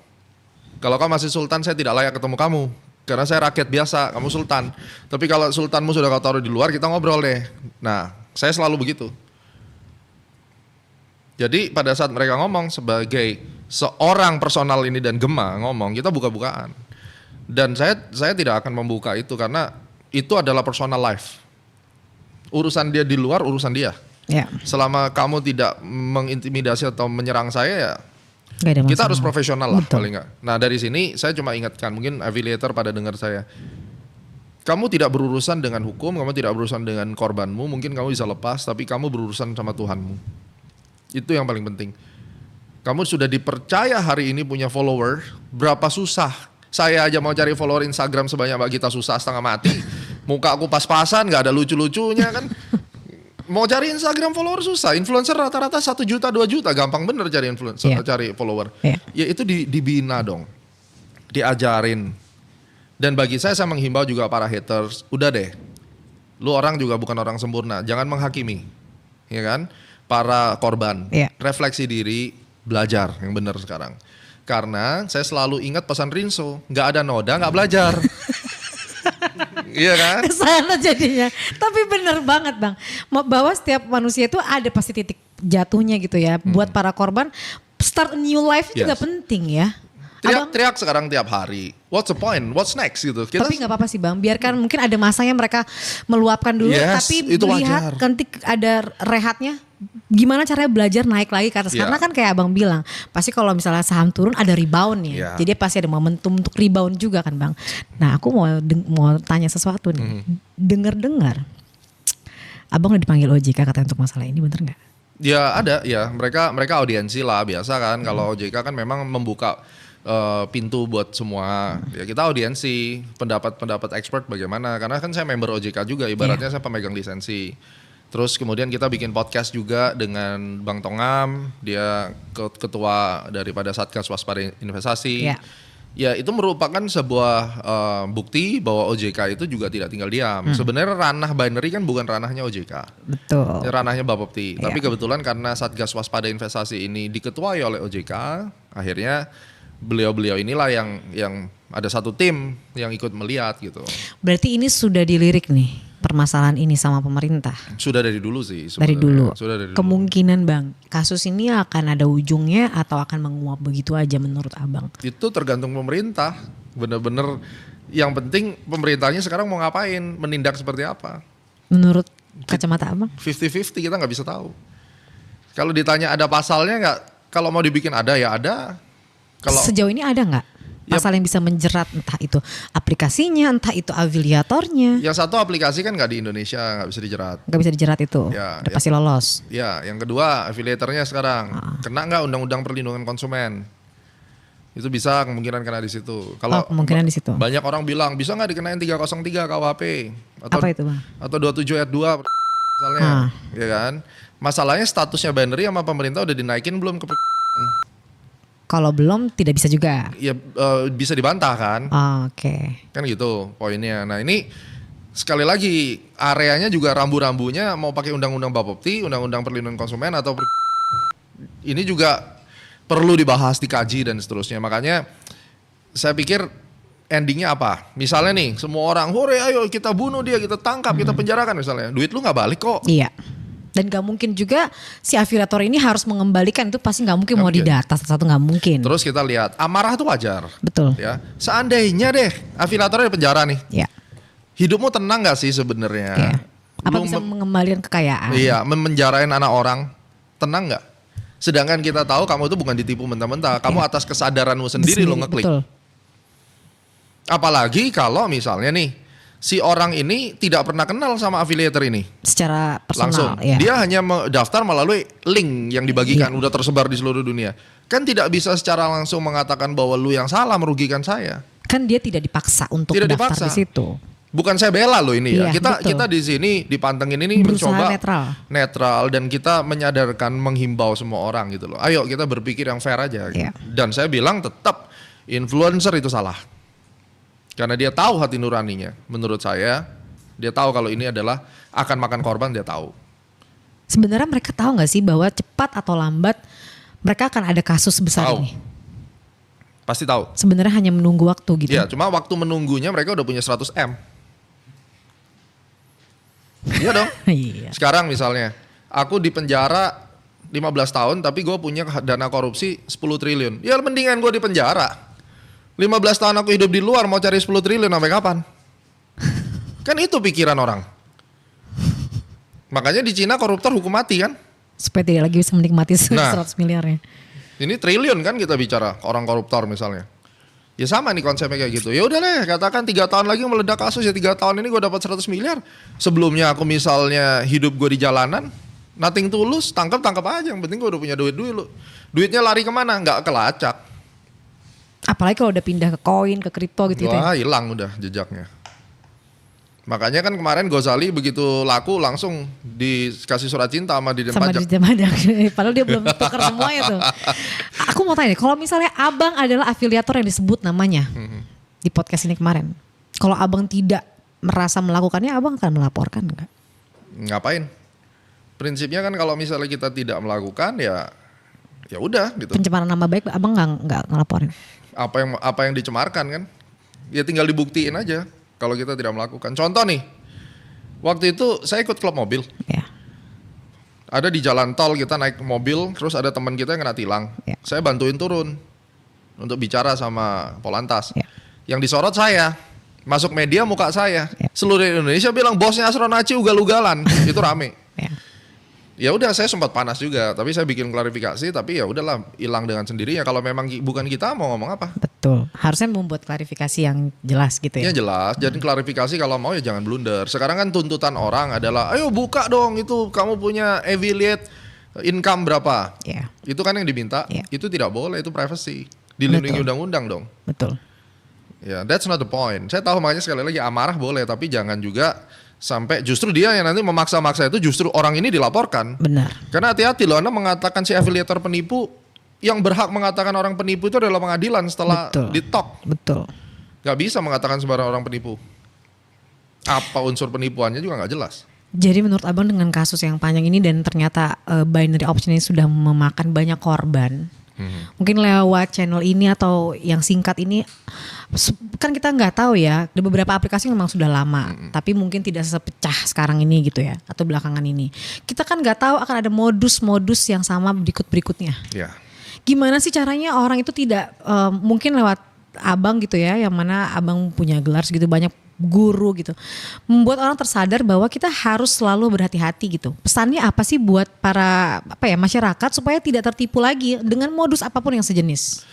A: Kalau kau masih sultan, saya tidak layak ketemu kamu. Karena saya rakyat biasa, kamu sultan. Tapi kalau sultanmu sudah kau taruh di luar, kita ngobrol deh. Nah, saya selalu begitu. Jadi pada saat mereka ngomong sebagai seorang personal ini dan Gema ngomong, kita buka-bukaan. Dan saya tidak akan membuka itu karena itu adalah personal life. Urusan dia di luar, urusan dia. Ya. Selama kamu tidak mengintimidasi atau menyerang saya ya Kita harus profesional lah paling nggak. Nah dari sini saya cuma ingatkan, mungkin affiliator pada dengar saya. Kamu tidak berurusan dengan hukum, kamu tidak berurusan dengan korbanmu, mungkin kamu bisa lepas, tapi kamu berurusan sama Tuhanmu. Itu yang paling penting. Kamu sudah dipercaya hari ini punya follower, berapa susah. Saya aja mau cari follower Instagram sebanyak Mbak Gita susah setengah mati. Muka aku pas-pasan, gak ada lucu-lucunya kan. Mau cari Instagram follower susah. Influencer rata-rata 1 juta, 2 juta. Gampang bener cari influencer, cari follower. Ya itu dibina dong. Diajarin. Dan bagi saya menghimbau juga para haters. Udah deh. Lu orang juga bukan orang sempurna. Jangan menghakimi. Ya kan? Para korban. Refleksi diri, belajar yang benar sekarang. Karena saya selalu ingat pesan Rinso. Gak ada noda, gak belajar. Iya kan?
D: Kesana jadinya. Tapi bener banget Bang. Bahwa setiap manusia itu ada pasti titik jatuhnya gitu ya. Buat para korban, start a new life juga penting ya.
A: Teriak-teriak sekarang tiap hari. What's the point? What's next gitu.
D: Tapi gak apa-apa sih Bang. Biarkan mungkin ada masanya mereka meluapkan dulu. Tapi melihat nanti ada rehatnya. Gimana caranya belajar naik lagi ke atas. Karena kan kayak Abang bilang. Pasti kalau misalnya saham turun ada reboundnya. Jadi pasti ada momentum untuk rebound juga kan Bang. Nah aku mau tanya sesuatu nih. Dengar-dengar. Abang udah dipanggil OJK katanya untuk masalah ini, bener gak?
A: Ya ada ya. Mereka audiensi lah biasa kan. Kalau OJK kan memang membuka pintu buat semua. Ya kita audiensi, pendapat expert bagaimana. Karena kan saya member OJK juga, ibaratnya saya pemegang lisensi. Terus kemudian kita bikin podcast juga dengan Bang Tongam, dia ketua daripada Satgas Waspada Investasi. Ya itu merupakan sebuah bukti bahwa OJK itu juga tidak tinggal diam. Sebenarnya ranah binary kan bukan ranahnya OJK.
D: Betul.
A: Ya, ranahnya Bapepti. Tapi kebetulan karena Satgas Waspada Investasi ini diketuai oleh OJK, akhirnya beliau-beliau inilah yang ada satu tim yang ikut melihat gitu.
D: Berarti ini sudah dilirik nih permasalahan ini sama pemerintah?
A: Sudah dari dulu sih sebenarnya.
D: Dari dulu.
A: Sudah dari dulu.
D: Kemungkinan Bang, kasus ini akan ada ujungnya atau akan menguap begitu aja menurut Abang?
A: Itu tergantung pemerintah. Bener-bener yang penting pemerintahnya sekarang mau ngapain, menindak seperti apa.
D: Menurut kacamata Abang?
A: 50-50 kita gak bisa tahu. Kalau ditanya ada pasalnya gak, kalau mau dibikin ada ya ada. Kalau
D: sejauh ini ada nggak pasal yang bisa menjerat, entah itu aplikasinya, entah itu afiliatornya?
A: Yang satu aplikasi kan nggak di Indonesia, nggak bisa dijerat.
D: Nggak bisa dijerat itu, udah pasti lolos.
A: Ya, yang kedua afiliatornya sekarang kena nggak Undang-Undang Perlindungan Konsumen? Itu bisa kemungkinan kena di situ. Kalau
D: kemungkinan di situ.
A: Banyak orang bilang bisa nggak dikenain 303 KUHP atau
D: apa itu Bang?
A: Atau 27 ayat 2 misalnya, ya kan? Masalahnya statusnya binary sama pemerintah udah dinaikin belum ke
D: Kalau belum tidak bisa juga.
A: Ya bisa dibantah kan.
D: Oke.
A: Kan gitu poinnya. Nah ini sekali lagi areanya juga rambu-rambunya mau pakai undang-undang Bapepti, undang-undang perlindungan konsumen atau ini juga perlu dibahas, dikaji dan seterusnya. Makanya saya pikir endingnya apa? Misalnya nih semua orang, hore ayo kita bunuh dia, kita tangkap, kita penjarakan misalnya. Duit lu gak balik kok.
D: Iya. Dan gak mungkin juga si afiliator ini harus mengembalikan, itu pasti gak mungkin mau didata satu gak mungkin.
A: Terus kita lihat amarah itu wajar.
D: Betul.
A: Ya, seandainya deh afiliatornya di penjara nih.
D: Iya.
A: Hidupmu tenang gak sih sebenarnya?
D: Iya. Apa bisa mengembalikan kekayaan?
A: Iya, memenjarain anak orang, tenang gak? Sedangkan kita tahu kamu itu bukan ditipu mentah-mentah, kamu atas kesadaranmu sendiri lo ngeklik.
D: Betul.
A: Apalagi kalau misalnya nih si orang ini tidak pernah kenal sama afiliator ini
D: secara personal,
A: langsung.
D: Ya.
A: Dia hanya daftar melalui link yang dibagikan, udah tersebar di seluruh dunia. Kan tidak bisa secara langsung mengatakan bahwa lu yang salah merugikan saya.
D: Kan dia tidak dipaksa untuk
A: tidak
D: daftar
A: dipaksa.
D: Di situ.
A: Bukan saya bela lo ini ya.
D: Iya,
A: Kita di sini di Pantengin ini
D: berusaha
A: mencoba netral dan kita menyadarkan, menghimbau semua orang gitu loh. Ayo kita berpikir yang fair aja.
D: Iya.
A: Dan saya bilang tetap influencer itu salah. Karena dia tahu hati nuraninya. Menurut saya, dia tahu kalau ini adalah akan makan korban, dia tahu.
D: Sebenarnya mereka tahu nggak sih bahwa cepat atau lambat mereka akan ada kasus besar ini?
A: Pasti tahu.
D: Sebenarnya hanya menunggu waktu gitu.
A: Iya, cuma waktu menunggunya mereka udah punya 100 M. Iya dong.
D: Iya.
A: Sekarang misalnya, aku di penjara 15 tahun tapi gue punya dana korupsi 10 triliun. Ya mendingan gue di penjara. 15 tahun aku hidup di luar mau cari 10 triliun sampai kapan? Kan itu pikiran orang. Makanya di Cina koruptor hukum mati kan?
D: Supaya tidak lagi bisa menikmati 100 miliarnya.
A: Ini triliun kan kita bicara orang koruptor misalnya. Ya sama nih konsepnya kayak gitu. Ya udah deh, katakan 3 tahun lagi meledak kasus, ya 3 tahun ini gue dapat 100 miliar. Sebelumnya aku misalnya hidup gue di jalanan, nothing tulus, tangkap aja. Yang penting gue udah punya duit dulu. Duitnya lari kemana? Nggak kelacak.
D: Apalagi kalau udah pindah ke koin, ke kripto gitu.
A: Wah, hilang udah jejaknya. Makanya kan kemarin Gozali begitu laku langsung dikasih surat cinta sama Dirjen Pajak.
D: Sama Dirjen Pajak. Padahal dia belum tukar semuanya tuh. Aku mau tanya, kalau misalnya abang adalah afiliator yang disebut namanya di podcast ini kemarin. Kalau abang tidak merasa melakukannya, abang akan melaporkan nggak?
A: Ngapain? Prinsipnya kan kalau misalnya kita tidak melakukan ya udah gitu.
D: Pencemaran nama baik abang nggak ngelaporin.
A: Apa yang dicemarkan kan? Ya tinggal dibuktiin aja. Kalau kita tidak melakukan. Contoh nih, waktu itu saya ikut klub mobil.
D: Ya.
A: Ada di jalan tol kita naik mobil, terus ada teman kita yang kena tilang.
D: Ya.
A: Saya bantuin turun untuk bicara sama Polantas.
D: Ya.
A: Yang disorot saya, masuk media muka saya.
D: Ya.
A: Seluruh Indonesia bilang bosnya Astronaci ugal-ugalan. Itu rame.
D: Ya.
A: Ya udah saya sempat panas juga, tapi saya bikin klarifikasi, tapi ya udahlah hilang dengan sendirinya. Kalau memang bukan kita mau ngomong apa?
D: Betul. Harusnya membuat klarifikasi yang jelas gitu ya.
A: Ya jelas. Jadi klarifikasi kalau mau ya jangan blunder. Sekarang kan tuntutan orang adalah, ayo buka dong itu kamu punya affiliate income berapa?
D: Ya.
A: Itu kan yang diminta.
D: Ya.
A: Itu tidak boleh, itu privacy. Dilindungi undang-undang dong.
D: Betul.
A: Ya, that's not the point. Saya tahu makanya sekali lagi amarah boleh, tapi jangan juga sampai justru dia yang nanti memaksa-maksa itu justru orang ini dilaporkan.
D: Benar.
A: Karena hati-hati loh, Anda mengatakan si afiliator penipu, yang berhak mengatakan orang penipu itu adalah pengadilan setelah di-talk.
D: Betul.
A: Gak bisa mengatakan sembarang orang penipu. Apa unsur penipuannya juga gak jelas.
D: Jadi menurut abang dengan kasus yang panjang ini dan ternyata binary option ini sudah memakan banyak korban. Mungkin lewat channel ini atau yang singkat ini kan kita nggak tahu ya, ada beberapa aplikasi yang memang sudah lama tapi mungkin tidak sepecah sekarang ini gitu ya, atau belakangan ini kita kan nggak tahu akan ada modus-modus yang sama berikutnya. Gimana sih caranya orang itu tidak mungkin lewat abang gitu ya, yang mana abang punya gelar segitu banyak guru gitu, membuat orang tersadar bahwa kita harus selalu berhati-hati gitu. Pesannya apa sih buat para masyarakat supaya tidak tertipu lagi dengan modus apapun yang sejenis?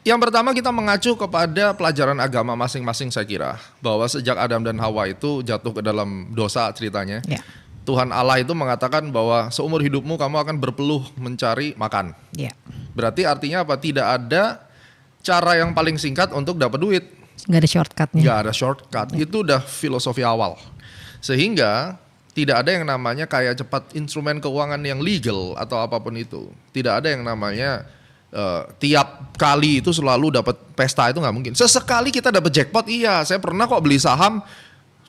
A: Yang pertama kita mengacu kepada pelajaran agama masing-masing saya kira, bahwa sejak Adam dan Hawa itu jatuh ke dalam dosa ceritanya. Ya. Tuhan Allah itu mengatakan bahwa seumur hidupmu kamu akan berpeluh mencari makan. Ya. Berarti artinya apa? Tidak ada cara yang paling singkat untuk dapat duit.
D: Gak ada shortcutnya.
A: Gak ada shortcut. Ya. Itu udah filosofi awal. Sehingga tidak ada yang namanya kaya cepat instrumen keuangan yang legal atau apapun itu. Tidak ada yang namanya tiap kali itu selalu dapat pesta, itu gak mungkin. Sesekali kita dapat jackpot, iya. Saya pernah kok beli saham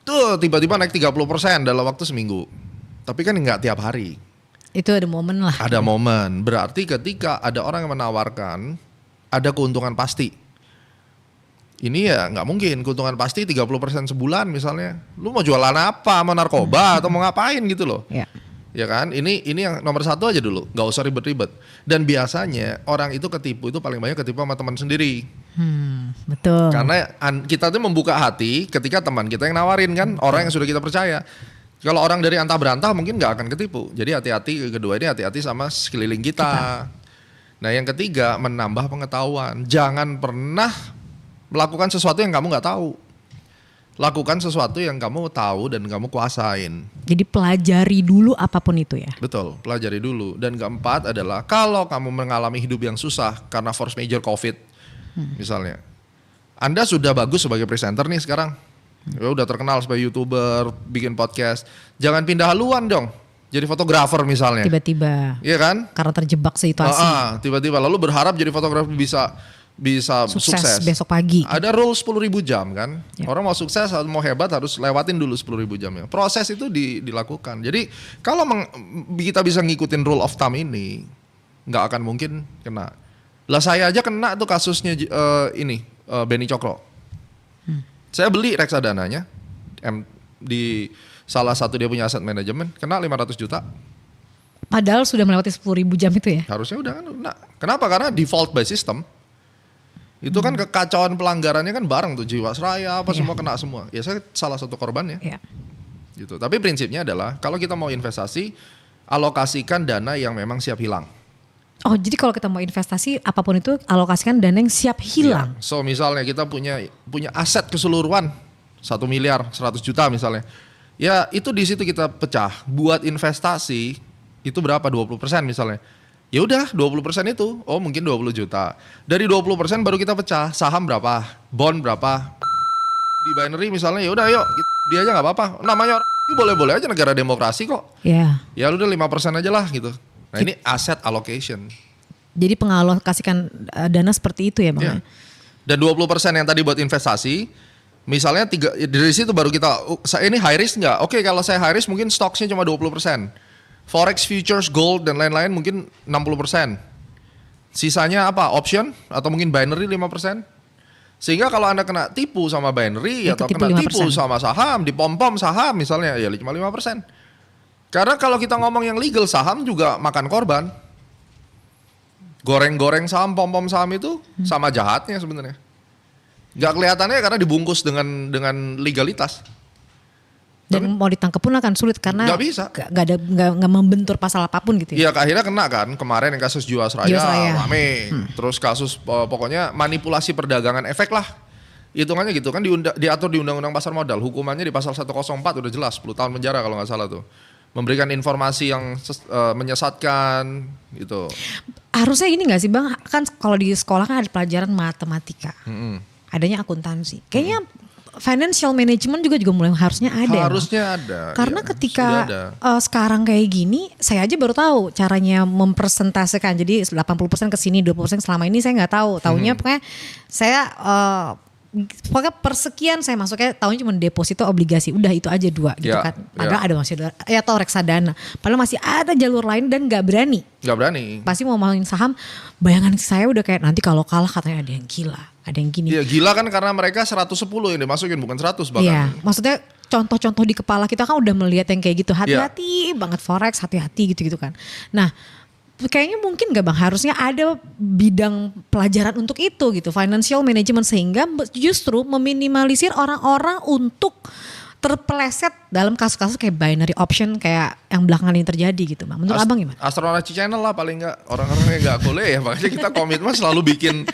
A: tuh tiba-tiba naik 30% dalam waktu seminggu. Tapi kan gak tiap hari.
D: Itu ada momen lah.
A: Ada momen. Berarti ketika ada orang yang menawarkan ada keuntungan pasti. Ini ya nggak mungkin keuntungan pasti 30% sebulan misalnya. Lu mau jualan apa? Mau narkoba atau mau ngapain gitu loh? Ya. Ya kan? Ini yang nomor satu aja dulu. Nggak usah ribet-ribet. Dan biasanya orang itu ketipu itu paling banyak ketipu sama teman sendiri.
D: Betul.
A: Karena kita tuh membuka hati ketika teman kita yang nawarin kan, orang yang sudah kita percaya. Kalau orang dari antah berantah mungkin nggak akan ketipu. Jadi hati-hati, kedua ini hati-hati sama sekeliling kita. Nah yang ketiga menambah pengetahuan. Jangan pernah melakukan sesuatu yang kamu nggak tahu. Lakukan sesuatu yang kamu tahu dan kamu kuasain. Jadi
D: pelajari dulu apapun itu ya.
A: Betul, pelajari dulu. Dan keempat adalah kalau kamu mengalami hidup yang susah karena force major COVID misalnya. Anda sudah bagus sebagai presenter nih sekarang. Ya udah terkenal sebagai YouTuber, bikin podcast. Jangan pindah haluan dong. Jadi fotografer misalnya.
D: Tiba-tiba.
A: Iya kan?
D: Karena terjebak situasi.
A: Tiba-tiba lalu berharap jadi fotografer bisa sukses
D: besok pagi.
A: Ada rule 10.000 jam kan. Ya. Orang mau sukses, mau hebat harus lewatin dulu 10.000 jamnya. Proses itu dilakukan. Jadi kalau kita bisa ngikutin rule of thumb ini, nggak akan mungkin kena. Lah saya aja kena tuh kasusnya Beni Cokro. Saya beli reksadananya di salah satu dia punya aset manajemen, kena 500 juta.
D: Padahal sudah melewati 10.000 jam itu ya?
A: Harusnya udah kan. Nah, kenapa? Karena default by system. Itu kan kekacauan pelanggarannya kan bareng tuh, Jiwasraya semua kena semua. Ya saya salah satu korbannya. Gitu. Tapi prinsipnya adalah kalau kita mau investasi, alokasikan dana yang memang siap hilang.
D: Oh, jadi kalau kita mau investasi apapun itu alokasikan dana yang siap hilang.
A: So misalnya kita punya aset keseluruhan 1 miliar 100 juta misalnya. Ya itu di situ kita pecah. Buat investasi itu berapa? 20% misalnya. Ya udah 20% itu, oh mungkin 20 juta. Dari 20% baru kita pecah. Saham berapa? Bond berapa? Di binary misalnya ya udah yuk dia aja nggak apa-apa. Namanya orang ini boleh-boleh aja, negara demokrasi kok.
D: Iya.
A: Ya udah 5% aja lah gitu. Nah ini asset allocation.
D: Jadi pengalokasikan dana seperti itu ya Bang.
A: Ya. Dan 20% yang tadi buat investasi, misalnya dari situ baru kita, ini high risk nggak? Oke, kalau saya high risk mungkin stoknya cuma 20%. Forex, futures, gold dan lain-lain mungkin 60%. Sisanya apa? Option atau mungkin binary 5%. Sehingga kalau Anda kena tipu sama binary atau kena
D: 5%.
A: tipu sama saham, dipom-pom saham misalnya, ya cuma 5%. Karena kalau kita ngomong yang legal, saham juga makan korban. Goreng-goreng saham, pom-pom saham itu sama jahatnya sebenarnya. Gak kelihatannya karena dibungkus dengan legalitas.
D: Dan mau ditangkap pun akan sulit karena
A: gak bisa.
D: Gak membentur pasal apapun gitu ya.
A: Iya, akhirnya kena kan kemarin yang kasus Jiwasraya rame. Terus kasus pokoknya manipulasi perdagangan efek lah. Hitungannya gitu kan diatur di Undang-Undang Pasar Modal. Hukumannya di pasal 104 udah jelas 10 tahun penjara kalau gak salah tuh. Memberikan informasi yang menyesatkan gitu.
D: Harusnya ini gak sih Bang, kan kalau di sekolah kan ada pelajaran matematika. Adanya akuntansi. Kayaknya financial management juga mulai harusnya ada.
A: Harusnya ada.
D: Karena ketika sekarang kayak gini, saya aja baru tahu caranya mempresentasikan. Jadi 80% ke sini, 20% selama ini saya nggak tahu. Taunya pokoknya saya pokoknya persekian saya masuknya tahunnya cuma deposito obligasi. Udah itu aja 2 gitu kan. Padahal ada masih atau reksadana. Padahal masih ada jalur lain dan nggak berani.
A: Nggak berani.
D: Pasti mau main saham, bayangan saya udah kayak nanti kalau kalah katanya ada yang gila. Ada yang gini.
A: Iya gila kan karena mereka 110 yang dimasukin bukan 100 bahkan.
D: Iya, maksudnya contoh-contoh di kepala kita kan udah melihat yang kayak gitu. Hati-hati banget forex, hati-hati gitu-gitu kan. Nah kayaknya mungkin gak Bang, harusnya ada bidang pelajaran untuk itu gitu. Financial management sehingga justru meminimalisir orang-orang untuk terpeleset dalam kasus-kasus kayak binary option kayak yang belakangan ini terjadi gitu Bang. Menurut Abang gimana?
A: Astronaci Channel lah paling gak, orang-orang yang gak kuliah ya. Makanya kita komitmen selalu bikin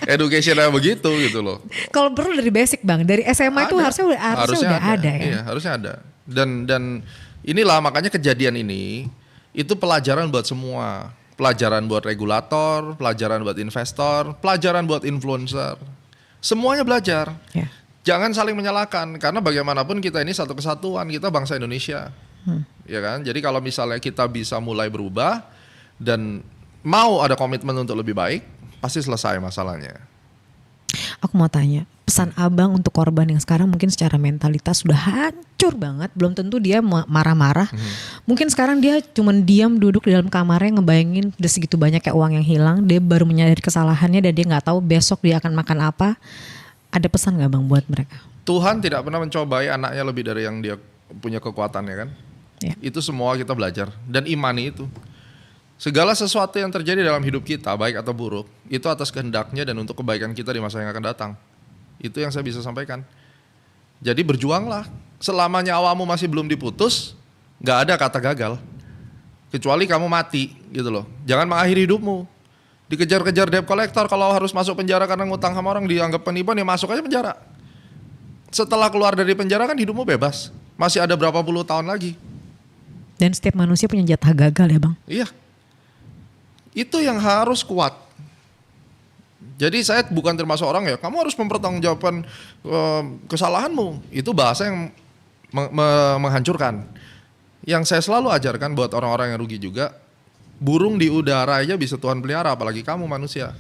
A: education yang begitu gitu loh.
D: Kalau perlu dari basic Bang, dari SMA itu harusnya udah ada ya.
A: Iya harusnya ada. Dan inilah makanya kejadian ini itu pelajaran buat semua. Pelajaran buat regulator, pelajaran buat investor, pelajaran buat influencer. Semuanya belajar. Yeah. Jangan saling menyalahkan karena bagaimanapun kita ini satu kesatuan, kita bangsa Indonesia. Ya kan? Jadi kalau misalnya kita bisa mulai berubah dan mau ada komitmen untuk lebih baik, pasti selesai masalahnya.
D: Aku mau tanya, pesan Abang untuk korban yang sekarang mungkin secara mentalitas sudah hancur banget, belum tentu dia marah-marah. Mungkin sekarang dia cuma diam duduk di dalam kamarnya ngebayangin udah segitu banyak kayak uang yang hilang, dia baru menyadari kesalahannya dan dia nggak tahu besok dia akan makan apa. Ada pesan gak Bang buat mereka?
A: Tuhan tidak pernah mencobai anaknya lebih dari yang dia punya kekuatannya kan. Ya. Itu semua kita belajar. Dan imani itu. Segala sesuatu yang terjadi dalam hidup kita, baik atau buruk, itu atas kehendaknya dan untuk kebaikan kita di masa yang akan datang. Itu yang saya bisa sampaikan. Jadi berjuanglah. Selama nyawamu masih belum diputus, gak ada kata gagal. Kecuali kamu mati gitu loh. Jangan mengakhiri hidupmu. Dikejar-kejar debt collector, kalau harus masuk penjara karena ngutang sama orang dianggap penipuan ya masuk aja penjara. Setelah keluar dari penjara kan hidupmu bebas. Masih ada berapa puluh tahun lagi.
D: Dan setiap manusia punya jatah gagal ya Bang?
A: Iya. Itu yang harus kuat. Jadi saya bukan termasuk orang ya, kamu harus mempertanggungjawabkan kesalahanmu. Itu bahasa yang menghancurkan. Yang saya selalu ajarkan buat orang-orang yang rugi juga, burung di udara aja bisa Tuhan pelihara, apalagi kamu manusia.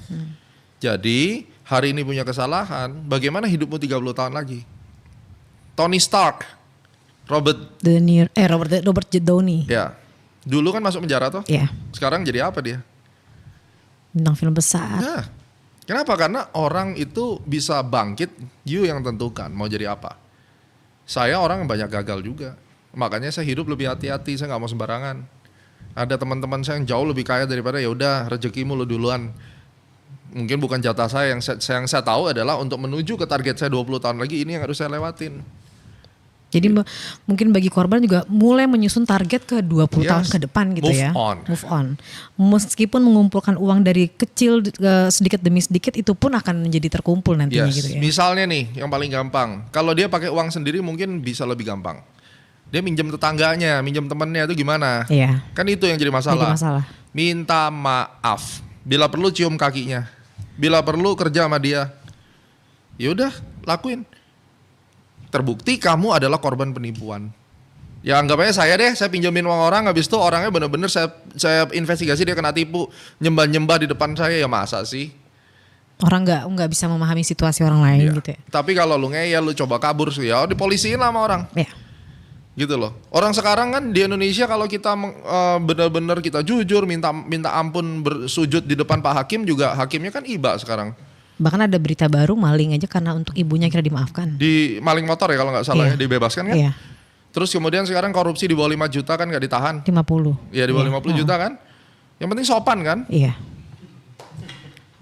A: Jadi hari ini punya kesalahan, bagaimana hidupmu 30 tahun lagi? Tony Stark, Robert Downey. Ya, dulu kan masuk penjara tuh. Yeah. Sekarang jadi apa dia?
D: Bintang film besar.
A: Nah, kenapa? Karena orang itu bisa bangkit, you yang tentukan mau jadi apa. Saya orang yang banyak gagal juga, makanya saya hidup lebih hati-hati, saya nggak mau sembarangan. Ada teman-teman saya yang jauh lebih kaya daripada ya udah rezekimu lo duluan. Mungkin bukan jatah saya, yang saya tahu adalah untuk menuju ke target saya 20 tahun lagi ini yang harus saya lewatin.
D: Jadi mungkin bagi korban juga mulai menyusun target ke 20 tahun ke depan gitu Move on. Meskipun mengumpulkan uang dari kecil sedikit demi sedikit itu pun akan menjadi terkumpul nantinya gitu ya.
A: Misalnya nih yang paling gampang, kalau dia pakai uang sendiri mungkin bisa lebih gampang. Dia minjem tetangganya, minjem temennya itu gimana?
D: Iya.
A: Kan itu yang jadi masalah. Minta maaf. Bila perlu cium kakinya. Bila perlu kerja sama dia. Ya udah, lakuin. Terbukti kamu adalah korban penipuan. Ya anggap aja saya pinjemin uang orang, habis itu orangnya bener-bener saya investigasi dia kena tipu, nyembah-nyembah di depan saya, ya masa sih?
D: Orang nggak bisa memahami situasi orang lain gitu ya.
A: Tapi kalau lu ngeyel, lu coba kabur sih, ya dipolisiin lah sama orang.
D: Ya.
A: Gitu loh. Orang sekarang kan di Indonesia kalau kita benar-benar kita jujur, minta ampun, bersujud di depan Pak Hakim juga, hakimnya kan iba sekarang.
D: Bahkan ada berita baru maling aja karena untuk ibunya kira dimaafkan.
A: Di maling motor ya kalau nggak salah ya, dibebaskan kan?
D: Iya.
A: Terus kemudian sekarang korupsi di bawah 5 juta kan nggak ditahan.
D: 50.
A: Iya di bawah 50 juta kan. Yang penting sopan kan?
D: Iya.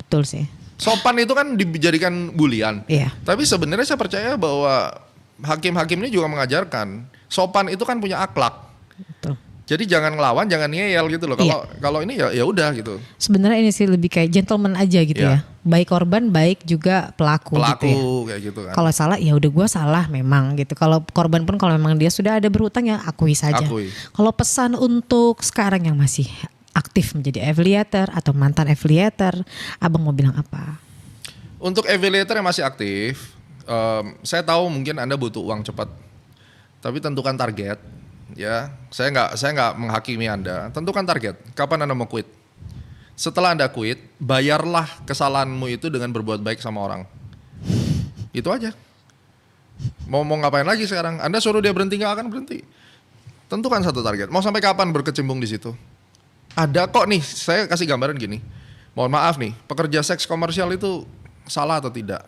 D: Betul sih.
A: Sopan itu kan dijadikan bulian.
D: Iya.
A: Tapi sebenarnya saya percaya bahwa hakim-hakim ini juga mengajarkan sopan itu kan punya akhlak.
D: Betul.
A: Jadi jangan ngelawan, jangan ngeyel gitu loh. Kalau ini ya udah gitu.
D: Sebenarnya ini sih lebih kayak gentleman aja gitu ya. Baik korban, baik juga pelaku gitu ya.
A: Kayak gitu kan.
D: Kalau salah ya udah gue salah memang gitu. Kalau korban pun kalau memang dia sudah ada berhutang ya akui saja. Kalau pesan untuk sekarang yang masih aktif menjadi affiliator atau mantan affiliator, Abang mau bilang apa?
A: Untuk affiliator yang masih aktif, saya tahu mungkin Anda butuh uang cepat. Tapi tentukan target. Ya, saya nggak menghakimi Anda. Tentukan target. Kapan Anda mau quit? Setelah Anda quit, bayarlah kesalahanmu itu dengan berbuat baik sama orang. Itu aja. Mau ngapain lagi sekarang? Anda suruh dia berhenti, nggak akan berhenti. Tentukan satu target. Mau sampai kapan berkecimpung di situ? Ada kok nih. Saya kasih gambaran gini. Mohon maaf nih, pekerja seks komersial itu salah atau tidak?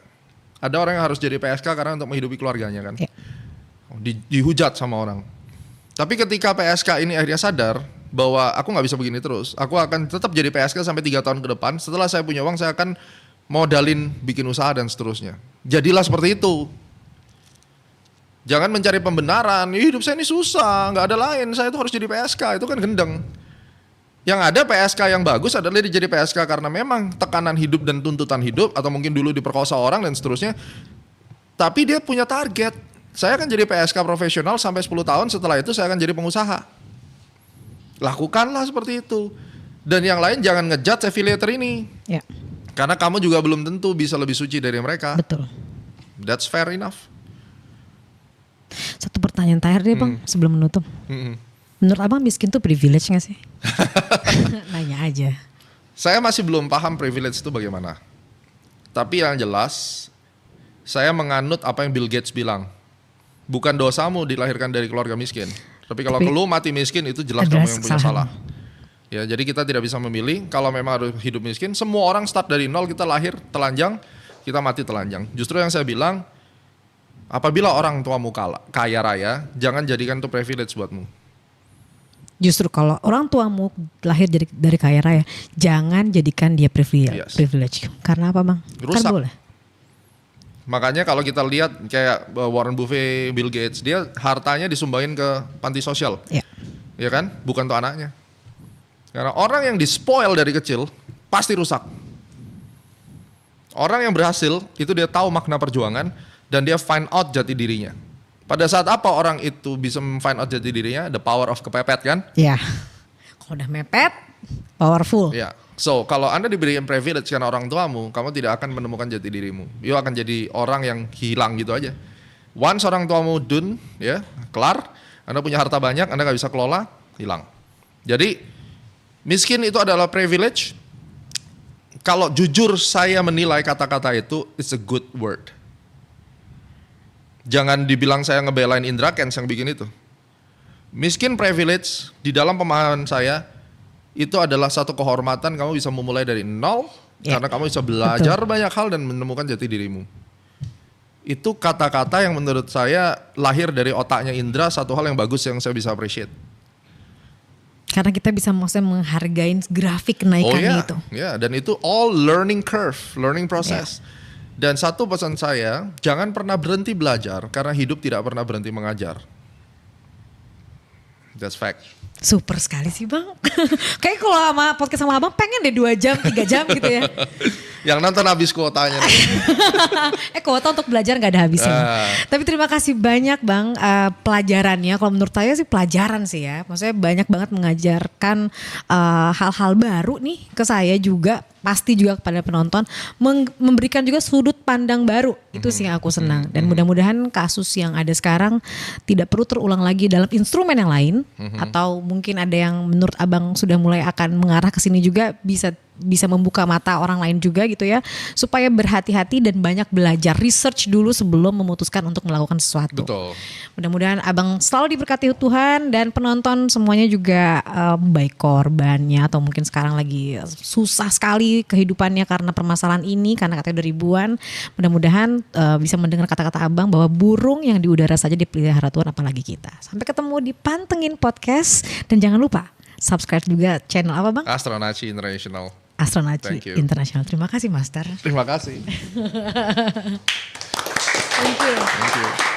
A: Ada orang yang harus jadi PSK karena untuk menghidupi keluarganya kan? Ya. Dihujat sama orang. Tapi ketika PSK ini akhirnya sadar bahwa aku nggak bisa begini terus, aku akan tetap jadi PSK sampai 3 tahun ke depan. Setelah saya punya uang, saya akan modalin bikin usaha dan seterusnya. Jadilah seperti itu. Jangan mencari pembenaran, hidup saya ini susah, nggak ada lain, saya itu harus jadi PSK, itu kan gendeng. Yang ada PSK yang bagus adalah dia jadi PSK karena memang tekanan hidup dan tuntutan hidup, atau mungkin dulu diperkosa orang dan seterusnya. Tapi dia punya target. Saya akan jadi PSK profesional sampai 10 tahun, setelah itu saya akan jadi pengusaha. Lakukanlah seperti itu. Dan yang lain jangan ngejudge affiliator ini. Ya. Karena kamu juga belum tentu bisa lebih suci dari mereka.
D: Betul.
A: That's fair enough.
D: Satu pertanyaan terakhir deh Bang, sebelum menutup. Menurut Abang miskin tuh privilege gak sih? Nanya aja.
A: Saya masih belum paham privilege itu bagaimana. Tapi yang jelas, saya menganut apa yang Bill Gates bilang. Bukan dosamu dilahirkan dari keluarga miskin. Tapi kalau lu mati miskin itu jelas kamu yang punya salah. Ya, jadi kita tidak bisa memilih. Kalau memang harus hidup miskin, semua orang start dari nol, kita lahir telanjang, kita mati telanjang. Justru yang saya bilang, apabila orang tuamu kaya raya, jangan jadikan itu privilege buatmu.
D: Justru kalau orang tuamu lahir dari kaya raya, jangan jadikan dia privilege. Karena apa Bang?
A: Rusak.
D: Kan boleh.
A: Makanya kalau kita lihat kayak Warren Buffett, Bill Gates, dia hartanya disumbangin ke panti sosial. Ya kan? Bukan untuk anaknya. Karena orang yang di-spoil dari kecil pasti rusak. Orang yang berhasil itu dia tahu makna perjuangan dan dia find out jati dirinya. Pada saat apa orang itu bisa find out jati dirinya? The power of kepepet kan?
D: Iya. Kalau udah mepet, powerful.
A: Iya. So, kalau Anda diberikan privilege karena orang tuamu, kamu tidak akan menemukan jati dirimu. You akan jadi orang yang hilang gitu aja. Once orang tuamu done, ya, kelar, Anda punya harta banyak, Anda gak bisa kelola, hilang. Jadi, miskin itu adalah privilege. Kalau jujur saya menilai kata-kata itu, it's a good word. Jangan dibilang saya ngebelain Indra Kents yang bikin itu. Miskin privilege, di dalam pemahaman saya, itu adalah satu kehormatan, kamu bisa memulai dari nol, karena kamu bisa belajar banyak hal dan menemukan jati dirimu. Itu kata-kata yang menurut saya lahir dari otaknya Indra, satu hal yang bagus yang saya bisa appreciate.
D: Karena kita bisa maksudnya menghargai grafik kenaikannya itu.
A: Ya, dan itu all learning curve, learning process. Dan satu pesan saya, jangan pernah berhenti belajar karena hidup tidak pernah berhenti mengajar. That's fact.
D: Super sekali sih Bang. Kayak kalau sama podcast sama Abang pengen deh 2 jam, 3 jam gitu ya.
A: Yang nonton habis kuotanya.
D: Kuota untuk belajar gak ada habisnya. Tapi terima kasih banyak Bang pelajarannya. Kalau menurut saya sih pelajaran sih ya. Maksudnya banyak banget mengajarkan hal-hal baru nih ke saya juga. Pasti juga kepada penonton. Memberikan juga sudut pandang baru. Itu sih yang aku senang. Dan mudah-mudahan kasus yang ada sekarang tidak perlu terulang lagi dalam instrumen yang lain. Atau mungkin ada yang menurut Abang sudah mulai akan mengarah ke sini juga bisa membuka mata orang lain juga gitu ya, supaya berhati-hati dan banyak belajar research dulu sebelum memutuskan untuk melakukan sesuatu.
A: Betul.
D: Mudah-mudahan Abang selalu diberkati Tuhan dan penonton semuanya juga baik korbannya atau mungkin sekarang lagi susah sekali kehidupannya karena permasalahan ini karena katanya udah ribuan. Mudah-mudahan bisa mendengar kata-kata Abang bahwa burung yang di udara saja dipelihara Tuhan, apalagi kita. Sampai ketemu di Pantengin Podcast dan jangan lupa subscribe juga channel apa Bang?
A: Astronaci International.
D: Astronaci International. Terima kasih Master.
A: Terima kasih.
D: Thank you.
A: Thank you.